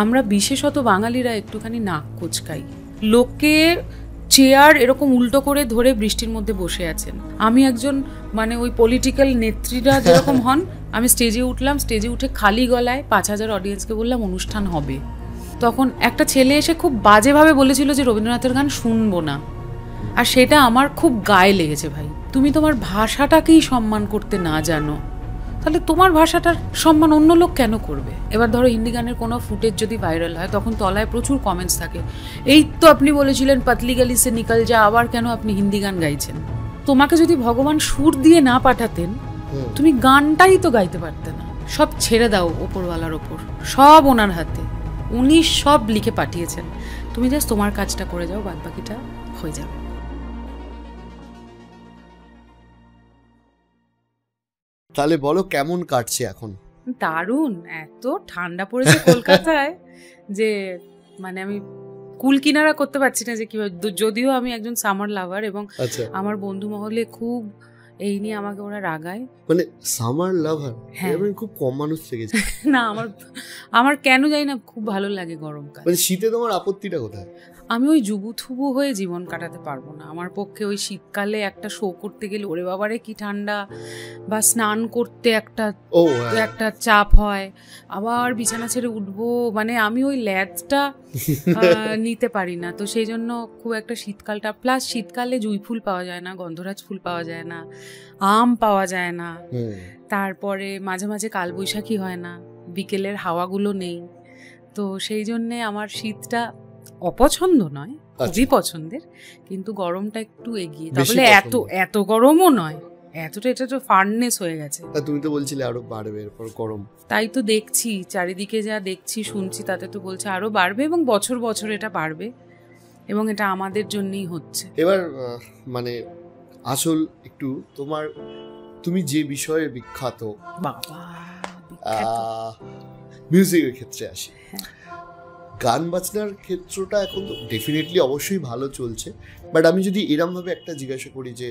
আমরা বিশেষত বাঙালিরা একটুখানি নাক কোচকাই। লোকে চেয়ার এরকম উল্টো করে ধরে বৃষ্টির মধ্যে বসে আছেন। আমি একজন মানে ওই পলিটিক্যাল নেত্রীরা যেরকম হন, আমি স্টেজে উঠলাম, স্টেজে উঠে খালি গলায় 5,000 অডিয়েন্সকে বললাম অনুষ্ঠান হবে। তখন একটা ছেলে এসে খুব বাজেভাবে বলেছিল যে রবীন্দ্রনাথের গান শুনবো না, আর সেটা আমার খুব গায়ে লেগেছে। ভাই, তুমি তোমার ভাষাটাকেই সম্মান করতে না জানো, তাহলে তোমার ভাষাটার সম্মান অন্য লোক কেন করবে? এবার ধরো হিন্দি গানের কোনো ফুটেজ যদি ভাইরাল হয়, তখন তলায় প্রচুর কমেন্টস থাকে, এই তো আপনি বলেছিলেন পাতলি গালি সে নিকল যা, আবার কেন আপনি হিন্দি গান গাইছেন? তোমাকে যদি ভগবান সুর দিয়ে না পাঠাতেন, তুমি গানটাই তো গাইতে পারতে না। সব ছেড়ে দাও ওপরওয়ালার ওপর, সব ওনার হাতে, উনি সব লিখে পাঠিয়েছেন। তুমি জাস্ট তোমার কাজটা করে যাও, বাদ বাকিটা হয়ে যাবে। তাহলে বলো কেমন কাটছে এখন? দারুণ, এত ঠান্ডা পড়েছে কলকাতায় যে মানে আমি কুল কিনারা করতে পারছি না যে কিভাবে। যদিও আমি একজন সামার লাভার এবং আমার বন্ধু মহলে খুব এই নিয়ে আমাকে ওরা রাগায়, মানে সামার লাভার। আমি খুব কম মানুষ থেকেছি। না, আমার কেন জানি না খুব ভালো লাগে গরমকাল। মানে শীতে তোমার আপত্তিটা কোথায়? আমি ওই জুবুথুবু হয়ে জীবন কাটাতে পারবো না। আমার পক্ষে ওই শীতকালে একটা শো করতে গেলে ওরে বাবারে কি ঠান্ডা, বা স্নান করতে একটা চাপ হয়, আবার বিছানা ছেড়ে উঠবো, মানে আমি ওই ল্যাদটা নিতে পারি না। তো সেই জন্য খুব একটা শীতকালটা, প্লাস শীতকালে জুঁই ফুল পাওয়া যায় না, গন্ধরাজ ফুল পাওয়া যায় না, আম পাওয়া যায় না, তারপরে মাঝে মাঝে কালবৈশাখী হয় না, বিকেলের হাওয়াগুলো নেই। তো সেই জন্যে আমার শীতটা অপছন্দ নয়, খুবই পছন্দের, কিন্তু গরমটা একটু এগিয়ে। তাহলে এত গরমও নয়, এটা তো ফার্নেস হয়ে গেছে। তুমি তো বলছিলে আরো বাড়বে এরপর গরম। তাই তো দেখছি চারিদিকে যা দেখছি শুনছি, তাতে তো বলছে আরো বাড়বে এবং বছর বছর এটা বাড়বে, এবং এটা আমাদের জন্যই হচ্ছে। এবার মানে আসল একটু তুমি যে বিষয়ে বিখ্যাত, বাবা মিউজিকের ক্ষেত্রে আসি। গান বাজনার ক্ষেত্রটা এখন তো ডেফিনেটলি অবশ্যই ভালো চলছে, বাট আমি যদি এরমভাবে একটা জিজ্ঞাসা করি যে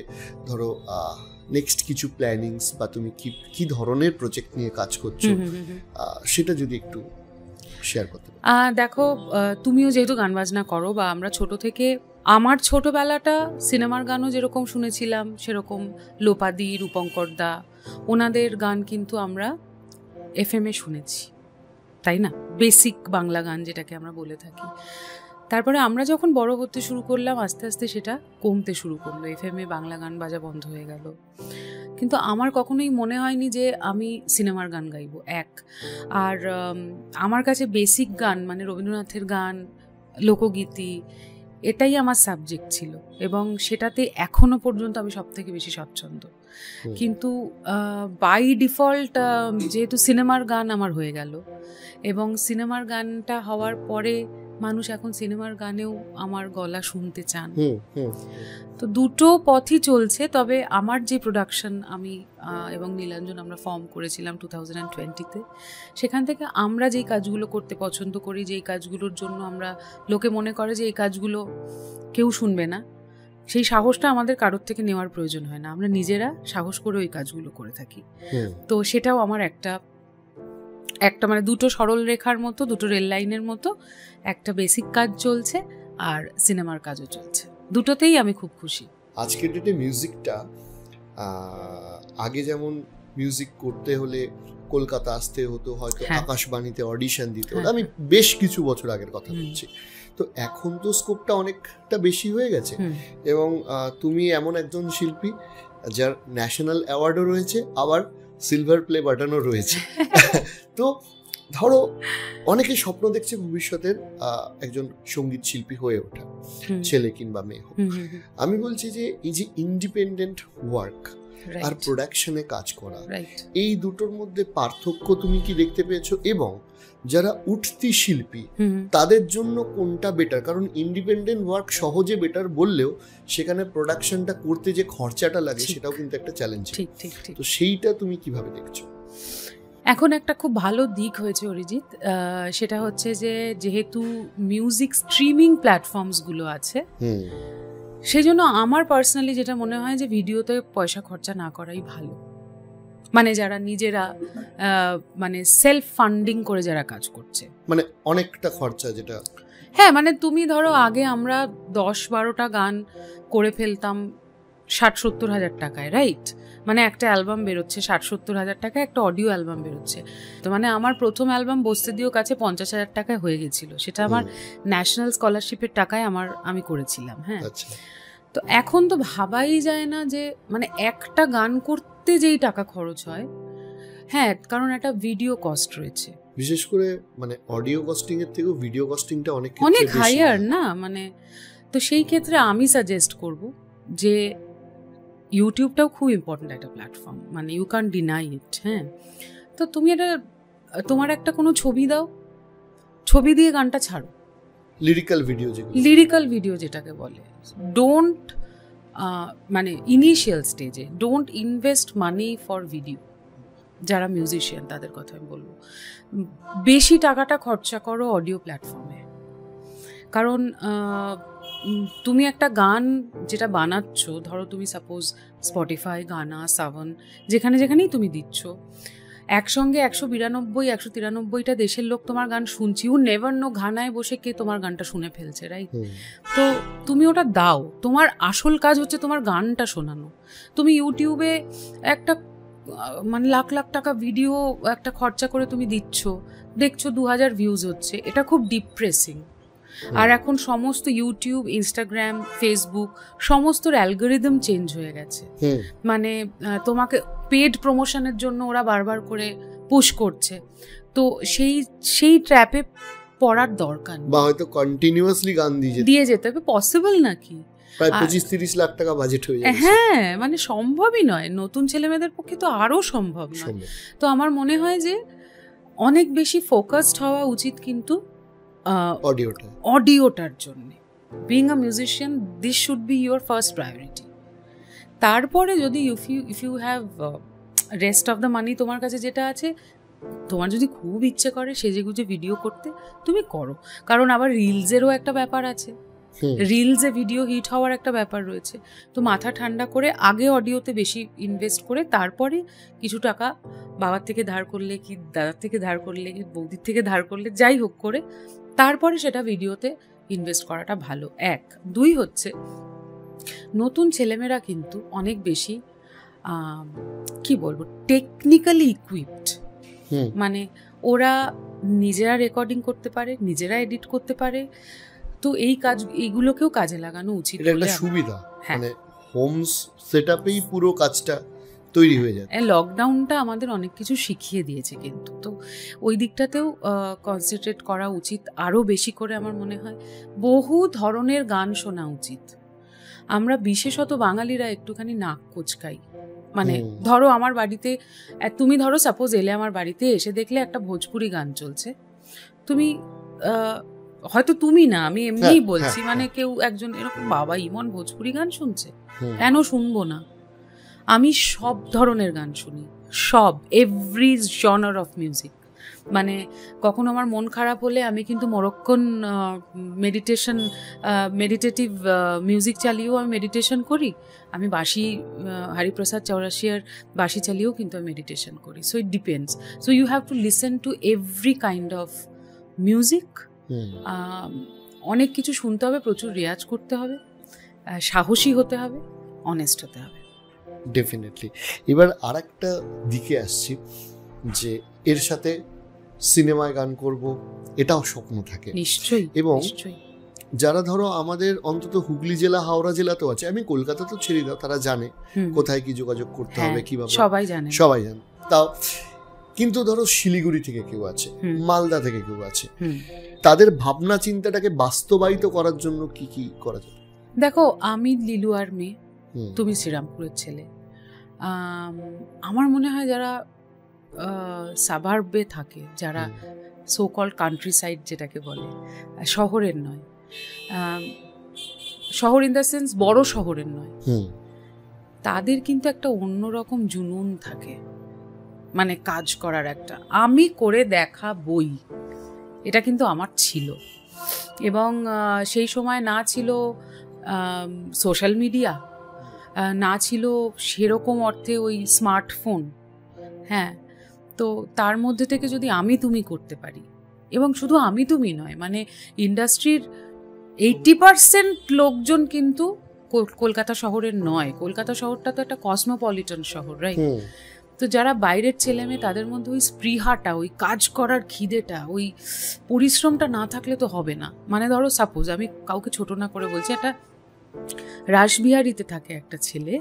ধরো নেক্সট কিছু প্ল্যানিংস বা তুমি কি ধরনের প্রজেক্ট নিয়ে কাজ করছো, সেটা যদি একটু শেয়ার করতে পারো। দেখো, তুমিও যেহেতু গান বাজনা করো, বা আমরা ছোট থেকে, আমার ছোটবেলাটা সিনেমার গানও যেরকম শুনেছিলাম, সেরকম লোপাদি, রূপঙ্কর দা, ওনাদের গান কিন্তু আমরা FM-এ শুনেছি, তাই না? বেসিক বাংলা গান যেটাকে আমরা বলে থাকি। তারপরে আমরা যখন বড় হতে শুরু করলাম, আস্তে আস্তে সেটা কমতে শুরু করলো, FM-এ বাংলা গান বাজা বন্ধ হয়ে গেল। কিন্তু আমার কখনোই মনে হয়নি যে আমি সিনেমার গান গাইবো, আর আমার কাছে বেসিক গান মানে রবীন্দ্রনাথের গান, লোকগীতি, এটাই আমার সাবজেক্ট ছিল, এবং সেটাতে এখনো পর্যন্ত আমি সব থেকে বেশি স্বচ্ছন্দ। কিন্তু বাই ডিফল্ট যেহেতু সিনেমার গান আমার হয়ে গেল, এবং সিনেমার গানটা হওয়ার পরে মানুষ এখন সিনেমার গানেও আমার গলা শুনতে চান, তো দুটো পথই চলছে। তবে আমার যে প্রোডাকশন আমি এবং নীলাঞ্জন আমরা ফর্ম করেছিলাম 2020-তে, সেখান থেকে আমরা যেই কাজগুলো করতে পছন্দ করি, যেই কাজগুলোর জন্য আমরা লোকে মনে করে যে এই কাজগুলো কেউ শুনবে না, সেই সাহসটা আমাদের কারোর থেকে নেওয়ার প্রয়োজন হয় না, আমরা নিজেরা সাহস করে ওই কাজগুলো করে থাকি। তো সেটাও আমার একটা মানে দুটো সরল রেখার মতো, দুটো রেল লাইনের মতো, একটা বেসিক কাজ চলছে আর সিনেমার কাজও চলছে, দুটোতেই আমি খুব খুশি। আজকের ডেটে মিউজিকটা আগে যেমন মিউজিক করতে হলে কলকাতা আসতে হতো, হয়তো আকাশবাণীতে অডিশন দিতে হতো, আমি বেশ কিছু বছর আগের কথা বলছি। তো এখন তো স্কোপটা অনেকটা বেশি হয়ে গেছে, এবং তুমি এমন একজন শিল্পী যার ন্যাশনাল অ্যাওয়ার্ডও রয়েছে, আবার সিলভার প্লে বাটনও রয়েছে। তো ধরো অনেকে স্বপ্ন দেখছে ভবিষ্যতের একজন সঙ্গীত শিল্পী হয়ে ওঠা, ছেলে কিংবা মেয়ে হোক। আমি বলছি যে এই যে ইন্ডিপেন্ডেন্ট ওয়ার্ক আর প্রোডাকশনে কাজ করা, এই দুটোর মধ্যে পার্থক্য তুমি কি দেখতে পেয়েছো, এবং যারা উঠতি শিল্পী তাদের জন্য কোনটা বেটার? কারণ ইন্ডিপেন্ডেন্ট ওয়ার্ক সহজে বেটার বললেও সেখানে প্রোডাকশনটা করতে যে খরচাটা লাগে সেটাও কিন্তু একটা চ্যালেঞ্জ। তো সেইটা তুমি কিভাবে দেখছো? এখন একটা খুব ভালো দিক হয়েছে অরিজিৎ, সেটা হচ্ছে যে যেহেতু মিউজিক স্ট্রিমিং প্ল্যাটফর্মসগুলো আছে, সেজন্য আমার পার্সোনালি যেটা মনে হয় যে ভিডিওতে পয়সা খরচা না করাই ভালো। মানে যারা নিজেরা মানে সেলফ ফান্ডিং করে যারা কাজ করছে, মানে অনেকটা খরচা যেটা। হ্যাঁ, মানে তুমি ধরো আগে আমরা 10-12টা গান করে ফেলতাম 60-70 হাজার টাকায়, রাইট? মানে একটা অ্যালবাম বেরোচ্ছে 60-70 হাজার টাকায়, একটা অডিও অ্যালবাম বেরোচ্ছে। তো মানে আমার প্রথম অ্যালবাম বসতে দিও কাছে 50 হাজার টাকায় হয়ে গেছিল, সেটা আমার ন্যাশনাল স্কলারশিপের টাকায় আমি করেছিলাম। হ্যাঁ, তো এখন তো ভাবাই যায় না যে মানে একটা গান করতে যেই টাকা খরচ হয়। হ্যাঁ, কারণ একটা ভিডিও কস্ট রয়েছে, বিশেষ করে মানে অডিও কস্টিং এর থেকেও ভিডিও কস্টিংটা অনেক হাইয়ার না। মানে তো সেই ক্ষেত্রে আমি সাজেস্ট করব যে ইউটিউবটাও খুব ইম্পর্টেন্ট একটা প্ল্যাটফর্ম, মানে ইউ ক্যান ডিনাই ইট। হ্যাঁ, তো তুমি এটা তোমার একটা কোনো ছবি দাও, ছবি দিয়ে গানটা ছাড়ো, লিরিক্যাল ভিডিও যেটাকে বলে। ডোন্ট মানে ইনিশিয়াল স্টেজে don't invest money for video. যারা মিউজিশিয়ান তাদের কথা আমি বলবো, বেশি টাকাটা খরচা করো অডিও প্ল্যাটফর্মে। কারণ তুমি একটা গান যেটা বানাচ্ছ, ধরো তুমি সাপোজ স্পটিফাই, গানা, সাভন, যেখানেই তুমি দিচ্ছ, একসঙ্গে 192-193টা দেশের লোক তোমার গান শুনছি। ইউ নেভার নো ঘানায় বসে কে তোমার গানটা শুনে ফেলছে, রাইট? তো তুমি ওটা দাও, তোমার আসল কাজ হচ্ছে তোমার গানটা শোনানো। তুমি ইউটিউবে একটা মানে লাখ লাখ টাকা ভিডিও একটা খরচা করে তুমি দিচ্ছ, দেখছো 2000 ভিউজ হচ্ছে, এটা খুব ডিপ্রেসিং। আর এখন সমস্ত ইউটিউব, ইনস্টাগ্রাম, ফেসবুক সমস্তর অ্যালগোরিদম চেঞ্জ হয়ে গেছে। মানে তোমাকে পেড প্রমোশনের জন্য ওরা বারবার করে পুশ করছে। তো সেই ট্র্যাপে পড়ার দরকার নেই, বা হয়তো কন্টিনিউয়াসলি গান দিয়ে যেতে হবে। পসিবল নাকি? প্রায় 25-30 লাখ টাকা বাজেট হয়ে যায়। হ্যাঁ, মানে সম্ভবই নয়, নতুন ছেলেমেয়েদের পক্ষে তো আরো সম্ভব নয়। তো আমার মনে হয় যে অনেক বেশি ফোকাসড হওয়া উচিত কিন্তু অডিওটার জন্য। Being a musician, this should be your first priority. তারপরে যদি if you have rest of the money, তোমার কাছে যেটা আছে, তোমার যদি খুব ইচ্ছে করে সেজেগুজে ভিডিও করতে, তুমি করো। কারণ আবার রিলসেরও একটা ব্যাপার আছে, রিলসে ভিডিও হিট হওয়ার একটা ব্যাপার রয়েছে। তো মাথা ঠান্ডা করে আগে অডিওতে বেশি ইনভেস্ট করে তারপরে কিছু টাকা বাবার থেকে ধার করলে, কি দাদার থেকে ধার করলে, কি বৌদির থেকে ধার করলে, যাই হোক করে তারপরে সেটা ভিডিওতে ইনভেস্ট করাটা ভালো। 1, 2 হচ্ছে নতুন ছেলেমেয়েরা কিন্তু অনেক বেশি কি বলবো টেকনিক্যালি ইকুইপড। মানে ওরা নিজেরা রেকর্ডিং করতে পারে, নিজেরা এডিট করতে পারে। তো এইগুলোকেও কাজে লাগানো উচিত। এটা একটা সুবিধা, মানে হোম সেটআপেই পুরো কাজটা তৈরি হয়ে যায়। লকডাউনটা আমাদের অনেক কিছু শিখিয়ে দিয়েছে কিন্তু, তো ওই দিকটাতেও কনসেন্ট্রেট করা উচিত আরও বেশি করে। আমার মনে হয় বহু ধরনের গান শোনা উচিত। আমরা বিশেষত বাঙালিরা একটুখানি নাক কোচকাই। মানে ধরো আমার বাড়িতে, তুমি ধরো সাপোজ এলে আমার বাড়িতে, এসে দেখলে একটা ভোজপুরি গান চলছে, তুমি হয়তো তুমি না, আমি এমনিই বলছি, মানে কেউ একজন এরকম, বাবা ইমন ভোজপুরি গান শুনছে, কেন শুনবো না? আমি সব ধরনের গান শুনি, সব, এভরি জনার অফ মিউজিক। মানে কখনো আমার মন খারাপ হলে আমি কিন্তু মরক্কন মেডিটেটিভ মিউজিক চালিয়েও আমি মেডিটেশন করি। আমি বাঁশি, হরিপ্রসাদ চৌরাশিয়ার বাঁশি চালিয়েও কিন্তু আমি মেডিটেশন করি। So it depends. So you have to listen to every kind of music. অনেক কিছু শুনতে হবে, প্রচুর রেয়াজ করতে হবে, সাহসী হতে হবে, অনেস্ট হতে হবে। ডেফিনেটলি। এবার আর একটা দিকে আসছি, যে এর সাথে সিনেমায় গান করব, এটাও স্বপ্ন থাকে নিশ্চয়ই। এবং যারা ধরো আমাদের অন্তত হুগলি জেলা, হাওড়া জেলাতেও আছে, আমি কলকাতা তো ছেড়ে দাও, তারা জানে কোথায় কি যোগাযোগ করতে হবে, কিভাবে, সবাই জানে। তাও কিন্তু ধরো শিলিগুড়ি থেকে কেউ আছে, মালদা থেকে কেউ আছে, তাদের ভাবনা চিন্তাটাকে বাস্তবায়িত করার জন্য কি কি করা যায়? দেখো, আমি লিলুয়ার মেয়ে, তুমি শ্রীরামপুরের ছেলে। আমার মনে হয় যারা সাবার্বে থাকে, যারা সো কল্ড কান্ট্রি সাইড যেটাকে বলে, শহরের নয়, শহর ইন দ্য সেন্স বড় শহরের নয়, তাদের কিন্তু একটা অন্যরকম জুনুন থাকে, মানে কাজ করার একটা, আমি করে দেখা বই, এটা কিন্তু আমার ছিল। এবং সেই সময় না ছিল সোশ্যাল মিডিয়া, না ছিল সেরকম অর্থে ওই স্মার্টফোন, হ্যাঁ, তো তার মধ্যে থেকে যদি আমি তুমি করতে পারি, এবং শুধু আমি তুমি নয়, মানে ইন্ডাস্ট্রির 80% লোকজন কিন্তু কলকাতা শহরের নয়। কলকাতা শহরটা তো একটা কসমোপলিটন শহর, রাইট? তো যারা বাইরের ছেলে মেয়ে, তাদের মধ্যে ওই স্পৃহাটা, ওই কাজ করার খিদেটা, ওই পরিশ্রমটা না থাকলে তো হবে না। মানে ধরো সাপোজ, আমি কাউকে ছোট না করে বলছি, একটা রাসবিহারীতে থাকে একটা ছেলে,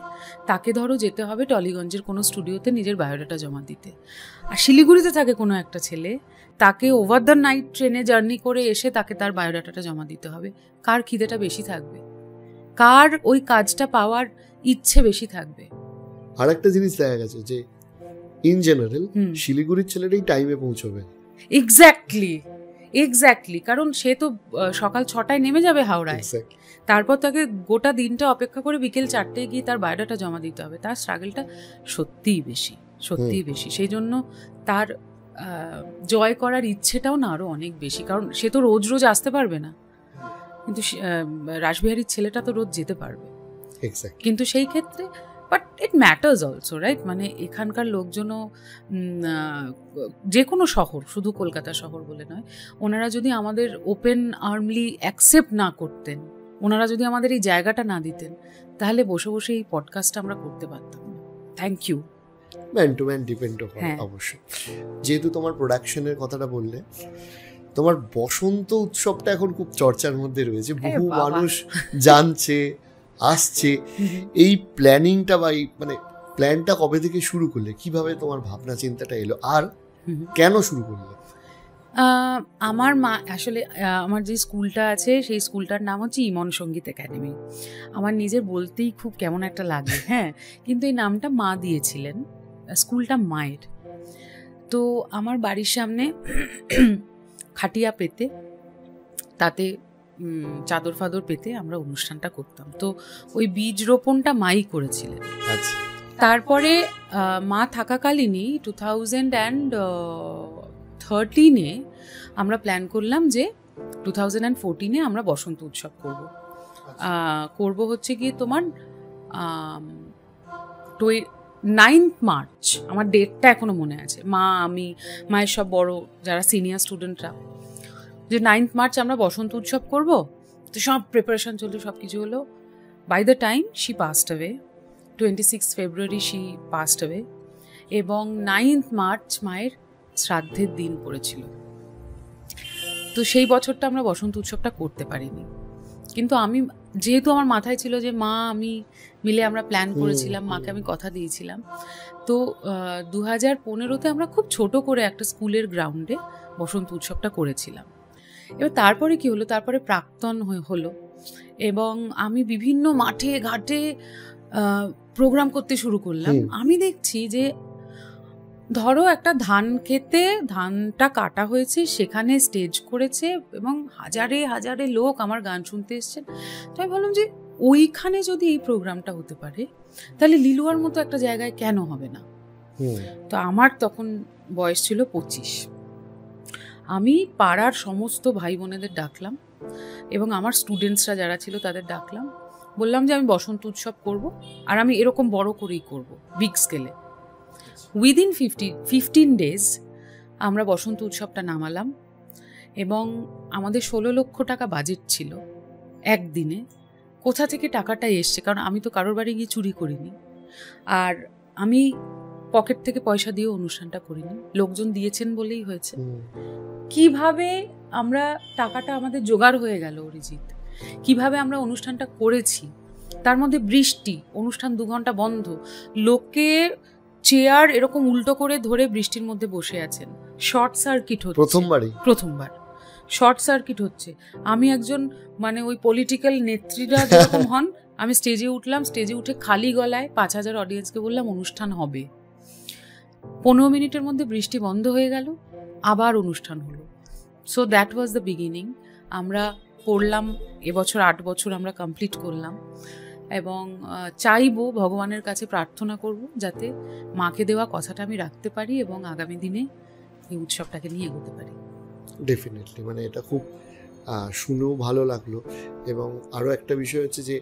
তাকে ধরো যেতে হবে টলিগঞ্জের কোনো স্টুডিওতে নিজের বায়োডাটা জমা দিতে। আর শিলিগুড়িতে থাকে কোনো একটা ছেলে, তাকে ওভার দ্য নাইট ট্রেনে জার্নি করে এসে তাকে তার বায়োডাটাটা জমা দিতে হবে। কার খিদেটা বেশি থাকবে? কার ওই কাজটা পাওয়ার ইচ্ছে বেশি থাকবে? আর একটা জিনিস দেখা গেছে যে ইন জেনারেল শিলিগুড়ির ছেলেটাই টাইমে পৌঁছবে। এক্স্যাক্টলি, কারণ সে তো সকাল 6টায় নেমে যাবে হাওড়ায়, তারপর তাকে গোটা দিনটা অপেক্ষা করে বিকেল 4টায় গিয়ে তার বায়োডাটা জমা দিতে হবে। তার স্ট্রাগলটা সত্যিই বেশি। সেই জন্য তার জয় করার ইচ্ছেটাও না আরো অনেক বেশি, কারণ সে তো রোজ রোজ আসতে পারবে না, কিন্তু রাসবিহারীর ছেলেটা তো রোজ যেতে পারবে। কিন্তু সেই ক্ষেত্রে but it matters also, right? মানে এখানকার লোকজনও, যে কোনো শহর, শুধু কলকাতা শহর বলে নয়, ওনারা যদি আমাদের ওপেন আর্মলি অ্যাকসেপ্ট না করতেন, ওনারা যদি আমাদের এই জায়গাটা না দিতেন, তাহলে বসে বসে এই পডকাস্টটা আমরা করতে পারতাম না। Thank you. Man to man depend করে অবশ্যই। যেহেতু তোমার প্রোডাকশনের কথাটা বললে, তোমার বসন্ত উৎসবটা এখন খুব চর্চার মধ্যে রয়েছে, বহু মানুষ জানছে, আসছে। এই প্ল্যানিংটা বা মানে প্ল্যানটা কবে থেকে শুরু করলে? কিভাবে তোমার ভাবনা চিন্তাটা এলো, আর কেন শুরু করলে? আমার মা আসলে, আমার যে স্কুলটা আছে সেই স্কুলটার নাম হচ্ছে ইমন সঙ্গীত একাডেমি। আমার নিজের বলতেই খুব কেমন একটা লাগে, হ্যাঁ, কিন্তু এই নামটা মা দিয়েছিলেন, স্কুলটা মায়ের। তো আমার বাড়ির সামনে খাটিয়া পেতে, তাতে চাদর ফাদর পেতে আমরা অনুষ্ঠানটা করতাম। তো ওই বীজ রোপণটা মাই করেছিলেন। তারপরে মা থাকাকালীনই 2013-এ আমরা প্ল্যান করলাম যে 2014-এ আমরা বসন্ত উৎসব করব হচ্ছে গিয়ে তোমার 9th মার্চ। আমার ডেটটা এখনো মনে আছে। মা, আমি, মায়ের সব বড় যারা সিনিয়র স্টুডেন্টরা, যে 9th মার্চ আমরা বসন্ত উৎসব করব। তো সব প্রিপারেশন চললো, সব কিছু হলো। By the time she passed away, 26 February she passed away, এবং 9th মার্চ মায়ের শ্রাদ্ধের দিন পড়েছিল। তো সেই বছরটা আমরা বসন্ত উৎসবটা করতে পারিনি। কিন্তু আমি, যেহেতু আমার মাথায় ছিল যে মা আমি মিলে আমরা প্ল্যান করেছিলাম, মাকে আমি কথা দিয়েছিলাম, তো 2015-তে আমরা খুব ছোট করে একটা স্কুলের গ্রাউন্ডে বসন্ত উৎসবটা করেছিলাম। এবার তারপরে কি হলো, তারপরে প্রাক্তন হলো, এবং আমি বিভিন্ন মাঠে ঘাটে প্রোগ্রাম করতে শুরু করলাম। আমি দেখছি যে ধরো একটা ধান খেতে, ধানটা কাটা হয়েছে, সেখানে স্টেজ করেছে এবং হাজারে হাজারে লোক আমার গান শুনতে এসছেন। তো আমি ভাবলাম যে ওইখানে যদি এই প্রোগ্রামটা হতে পারে, তাহলে লিলুয়ার মতো একটা জায়গায় কেন হবে না? তো আমার তখন বয়স ছিল 25। আমি পাড়ার সমস্ত ভাই বোনেদের ডাকলাম এবং আমার স্টুডেন্টসরা যারা ছিল তাদের ডাকলাম। বললাম যে আমি বসন্ত উৎসব করব, আর আমি এরকম বড় করেই করব, বিগ স্কেলে। উইদিন 15 ডেজ আমরা বসন্ত উৎসবটা নামালাম, এবং আমাদের 16 লক্ষ টাকা বাজেট ছিল একদিনে। কোথা থেকে টাকাটা এসছে, কারণ আমি তো কারোর বাড়ি গিয়ে চুরি করিনি, আর আমি পকেট থেকে পয়সা দিয়ে অনুষ্ঠানটা করিনি, লোকজন দিয়েছেন বলেই হয়েছে। কিভাবে আমরা টাকাটা আমাদের জোগাড় হয়ে গেল অরিজিৎ, কিভাবে আমরা অনুষ্ঠানটা করেছি, তার মধ্যে বৃষ্টি, অনুষ্ঠান 2 ঘন্টা বন্ধ, লোকে চেয়ার এরকম উল্টো করে ধরে বৃষ্টির মধ্যে বসে আছেন, শর্ট সার্কিট হচ্ছে প্রথমবার শর্ট সার্কিট হচ্ছে। আমি একজন, মানে ওই পলিটিক্যাল নেত্রীরা যেরকম হন, আমি স্টেজে উঠলাম, স্টেজে উঠে খালি গলায় 5000 অডিয়েন্সকে বললাম অনুষ্ঠান হবে। 15 মিনিটের মধ্যে বৃষ্টি বন্ধ হয়ে গেল, আবার অনুষ্ঠান হলো। So that was the beginning. আমরা পড়লাম, এবছর 8 বছর আমরা কমপ্লিট করলাম, এবং চাইবো, ভগবানের কাছে প্রার্থনা করব যাতে মাকে দেওয়া কথাটা আমি রাখতে পারি এবং আগামী দিনে এই উৎসবটাকে নিয়ে এগোতে পারি। ডেফিনেটলি, মানে এটা খুব শুনেও ভালো লাগলো। এবং আরও একটা বিষয় হচ্ছে যে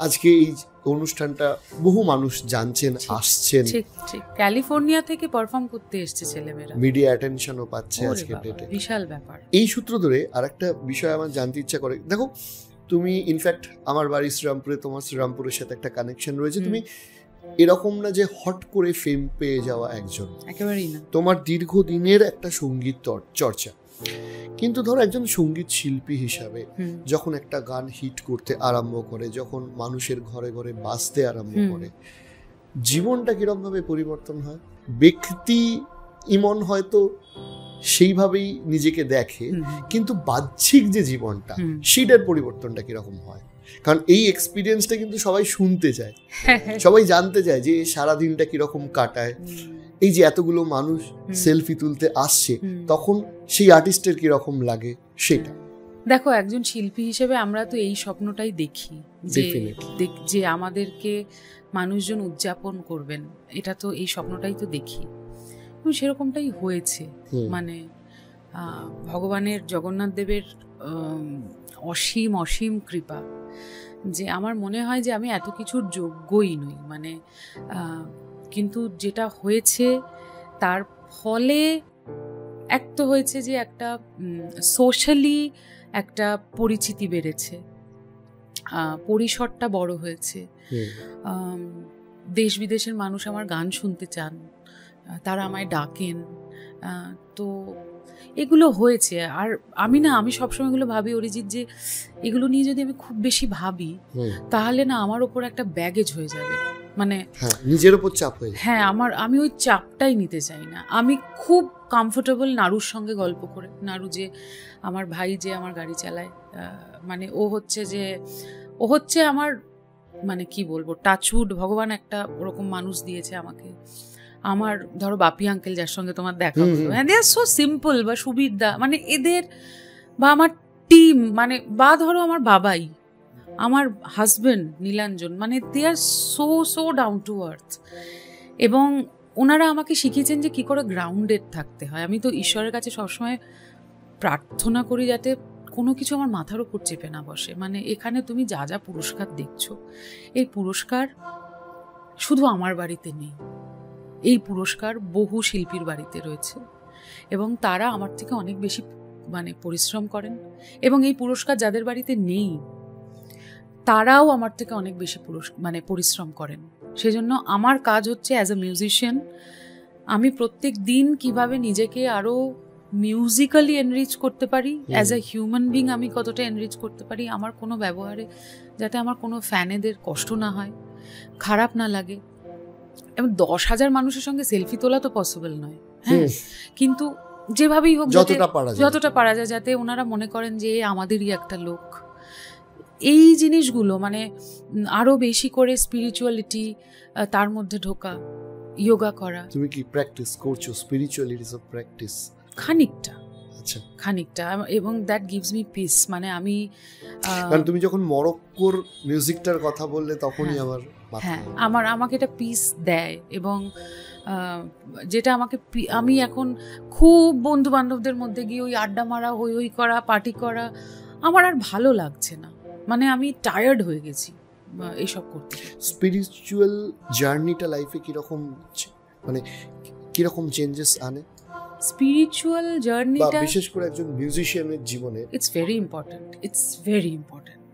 আজকে এই অনুষ্ঠানটা বহু মানুষ জানছেন, আসছেন। ঠিক ঠিক, ক্যালিফোর্নিয়া থেকে পারফর্ম করতে এসেছে ছেলেমেয়েরা, মিডিয়া অ্যাটেনশনও পাচ্ছে আজকে ডেটে, বিশাল ব্যাপার। এই সূত্র ধরে আরেকটা বিষয় আমার জানতে ইচ্ছা করে, দেখো তুমি ইনফ্যাক্ট আমার বাড়ি শ্রীরামপুরে, তোমার শ্রীরামপুরের সাথে একটা কানেকশন রয়েছে, তুমি এরকম না যে হট করে ফেম পেয়ে যাওয়া একজন, একেবারেই না। তোমার দীর্ঘদিনের একটা সঙ্গীত চর্চা, কিন্তু ধরো একজন সঙ্গীত শিল্পী হিসাবে যখন একটা গান হিট করতে আরম্ভ করে, যখন মানুষের ঘরে ঘরে বাজতে আরম্ভ করে, জীবনটা কিরকম ভাবে পরিবর্তন হয়? ব্যক্তি ইমন হয়তো সেইভাবেই নিজেকে দেখে, কিন্তু বাহ্যিক যে জীবনটা সেটার পরিবর্তনটা কিরকম হয়? কারণ এই এক্সপিরিয়েন্সটা কিন্তু সবাই শুনতে চায়, সবাই জানতে চায় যে সারাদিনটা কিরকম কাটায়। এই যে এতগুলো মানুষ সেলফি তুলতে আসছে, তখন সেই আর্টিস্টের কিরকম লাগে সেটা। দেখো, একজন শিল্পী হিসেবে আমরা তো এই স্বপ্নটাই দেখি যে আমাদেরকে মানুষজন উদযাপন করবেন, এটা তো এই স্বপ্নটাই তো দেখি, এবং সেরকমটাই হয়েছে। মানে ভগবানের, জগন্নাথ দেবের অসীম অসীম কৃপা, যে আমার মনে হয় যে আমি এত কিছুর যোগ্যই নই, মানে কিন্তু যেটা হয়েছে তার ফলে এক তো হয়েছে যে একটা সোশ্যালি একটা পরিচিতি বেড়েছে, পরিসরটা বড় হয়েছে, দেশ বিদেশের মানুষ আমার গান শুনতে চান, তারা আমায় ডাকেন, তো এগুলো হয়েছে। আর আমি সবসময় এগুলো ভাবি অরিজিৎ, যে এগুলো নিয়ে যদি আমি খুব বেশি ভাবি তাহলে না আমার ওপর একটা ব্যাগেজ হয়ে যাবে, মানে নিজের উপর চাপ হয়ে যায়। হ্যাঁ, আমি ওই চাপটাই নিতে চাই না। আমি খুব কমফোর্টেবল নাড়ুর সঙ্গে গল্প করে, নাড়ু যে আমার ভাই, যে আমার গাড়ি চালায়, মানে ও হচ্ছে আমার, মানে কি বলবো, টাচউড, ভগবান একটা ওরকম মানুষ দিয়েছে আমাকে। আমার ধরো বাপি আঙ্কেল, যার সঙ্গে তোমার দেখা হলো, দে আর সো সিম্পল, বা সুবিরদা, মানে এদের, বা আমার টিম, মানে বা ধরো আমার বাবাই, আমার হাজবেন্ড নীলাঞ্জন, মানে দে আর সো ডাউন টু আর্থ, এবং ওনারা আমাকে শিখিয়েছেন যে কি করে গ্রাউন্ডেড থাকতে হয়। আমি তো ঈশ্বরের কাছে সবসময় প্রার্থনা করি যাতে কোনো কিছু আমার মাথার উপর চেপে না বসে। মানে এখানে তুমি যা যা পুরস্কার দেখছো, এই পুরস্কার শুধু আমার বাড়িতে নেই, এই পুরস্কার বহু শিল্পীর বাড়িতে রয়েছে, এবং তারা আমার থেকে অনেক বেশি মানে পরিশ্রম করেন, এবং এই পুরস্কার যাদের বাড়িতে নেই তারাও আমার থেকে অনেক বেশি মানে পরিশ্রম করেন। সেজন্য আমার কাজ হচ্ছে অ্যাজ এ মিউজিশিয়ান, আমি প্রত্যেক দিন কিভাবে নিজেকে আরো মিউজিক্যালি এনরিচ করতে পারি, অ্যাজ এ হিউম্যান বিং আমি কতটা এনরিচ করতে পারি, আমার কোনো ব্যবহারে যাতে আমার কোনো ফ্যানেদের কষ্ট না হয়, খারাপ না লাগে। এবং 10,000 মানুষের সঙ্গে সেলফি তোলা তো পসিবল নয়, হ্যাঁ, কিন্তু যেভাবেই হোক যতটা পারা যায় যাতে ওনারা মনে করেন যে আমাদেরই একটা লোক। এই জিনিসগুলো মানে আরো বেশি করে স্পিরিচুয়ালিটি তার মধ্যে ঢোকা, যোগা করা। তুমি কি প্র্যাকটিস করছো স্পিরিচুয়ালিটিস অফ প্র্যাকটিস? খানিকটা, এবং দ্যাট গিভস মি পিস। মানে আমি, কারণ তুমি যখন মরক্কোর মিউজিকটার কথা বললে তখনই আমাকে এটা পিস দেয়, এবং যেটা আমি এখন খুব বন্ধু বান্ধবদের মধ্যে গিয়ে ওই আড্ডা মারা, হই করা, পার্টি করা আমার আর ভালো লাগছে না। মানে আমি টায়ার্ড হয়ে গেছি এইসব করতে। স্পিরিচুয়াল জার্নিটা লাইফে কিরকম, মানে কিরকম চেঞ্জেস আনে? স্পিরিচুয়াল জার্নিটা বিশেষ করে একজন মিউজিশিয়ানের জীবনে ইটস ভেরি ইম্পর্টেন্ট।